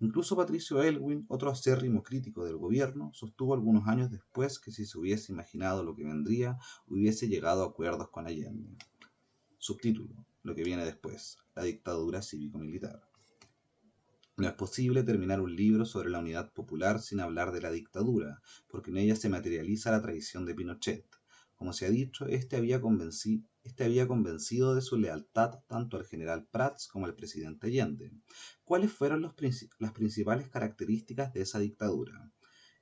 Incluso Patricio Aylwin, otro acérrimo crítico del gobierno, sostuvo algunos años después que si se hubiese imaginado lo que vendría, hubiese llegado a acuerdos con Allende. Subtítulo: lo que viene después, la dictadura cívico-militar. No es posible terminar un libro sobre la unidad popular sin hablar de la dictadura, porque en ella se materializa la traición de Pinochet. Como se ha dicho, este había convencido de su lealtad tanto al general Prats como al presidente Allende. ¿Cuáles fueron las principales características de esa dictadura?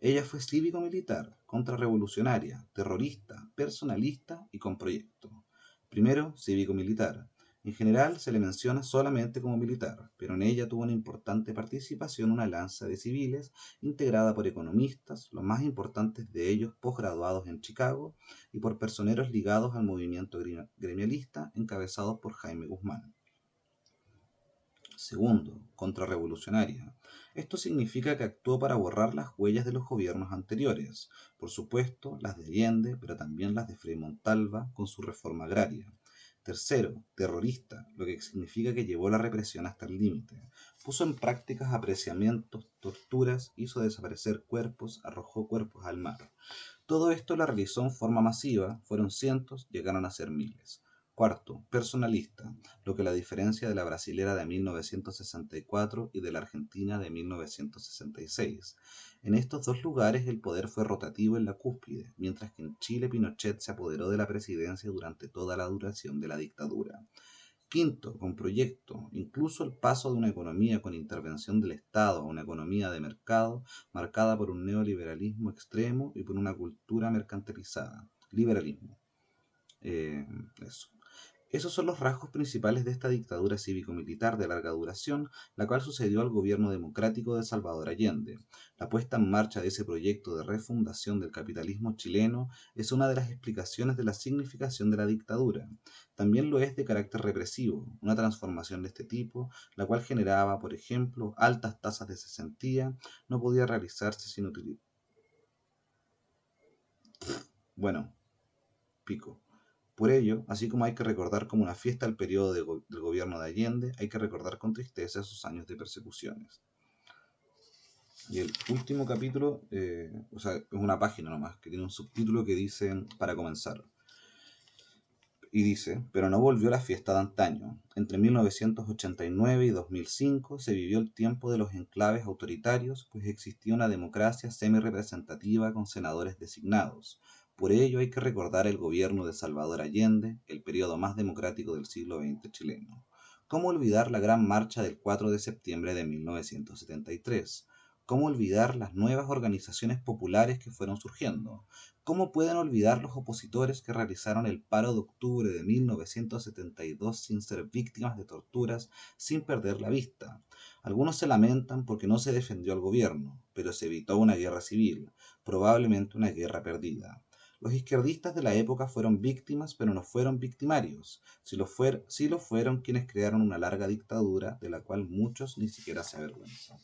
Ella fue cívico-militar, contrarrevolucionaria, terrorista, personalista y con proyecto. Primero, cívico-militar. En general se le menciona solamente como militar, pero en ella tuvo una importante participación una lanza de civiles integrada por economistas, los más importantes de ellos posgraduados en Chicago, y por personeros ligados al movimiento gremialista encabezados por Jaime Guzmán. Segundo, contrarrevolucionaria. Esto significa que actuó para borrar las huellas de los gobiernos anteriores, por supuesto las de Allende, pero también las de Frei Montalva con su reforma agraria. Tercero, terrorista, lo que significa que llevó la represión hasta el límite. Puso en prácticas apreciamientos, torturas, hizo desaparecer cuerpos, arrojó cuerpos al mar. Todo esto lo realizó en forma masiva, fueron cientos, llegaron a ser miles. Cuarto, personalista, lo que la diferencia de la brasilera de 1964 y de la argentina de 1966. En estos dos lugares el poder fue rotativo en la cúspide, mientras que en Chile Pinochet se apoderó de la presidencia durante toda la duración de la dictadura. Quinto, con proyecto, incluso el paso de una economía con intervención del Estado a una economía de mercado marcada por un neoliberalismo extremo y por una cultura mercantilizada. Liberalismo. Eso. Esos son los rasgos principales de esta dictadura cívico-militar de larga duración, la cual sucedió al gobierno democrático de Salvador Allende. La puesta en marcha de ese proyecto de refundación del capitalismo chileno es una de las explicaciones de la significación de la dictadura. También lo es de carácter represivo, una transformación de este tipo, la cual generaba, por ejemplo, altas tasas de cesantía, no podía realizarse sin utilizar. Bueno, pico. Por ello, así como hay que recordar como una fiesta el periodo del gobierno de Allende, hay que recordar con tristeza esos años de persecuciones. Y el último capítulo, es una página nomás, que tiene un subtítulo que dice, para comenzar. Y dice, pero no volvió la fiesta de antaño. Entre 1989 y 2005 se vivió el tiempo de los enclaves autoritarios, pues existía una democracia semi-representativa con senadores designados. Por ello hay que recordar el gobierno de Salvador Allende, el periodo más democrático del siglo XX chileno. ¿Cómo olvidar la gran marcha del 4 de septiembre de 1973? ¿Cómo olvidar las nuevas organizaciones populares que fueron surgiendo? ¿Cómo pueden olvidar los opositores que realizaron el paro de octubre de 1972 sin ser víctimas de torturas, sin perder la vista? Algunos se lamentan porque no se defendió al gobierno, pero se evitó una guerra civil, probablemente una guerra perdida. Los izquierdistas de la época fueron víctimas, pero no fueron victimarios. Sí lo fueron quienes crearon una larga dictadura de la cual muchos ni siquiera se avergüenzan.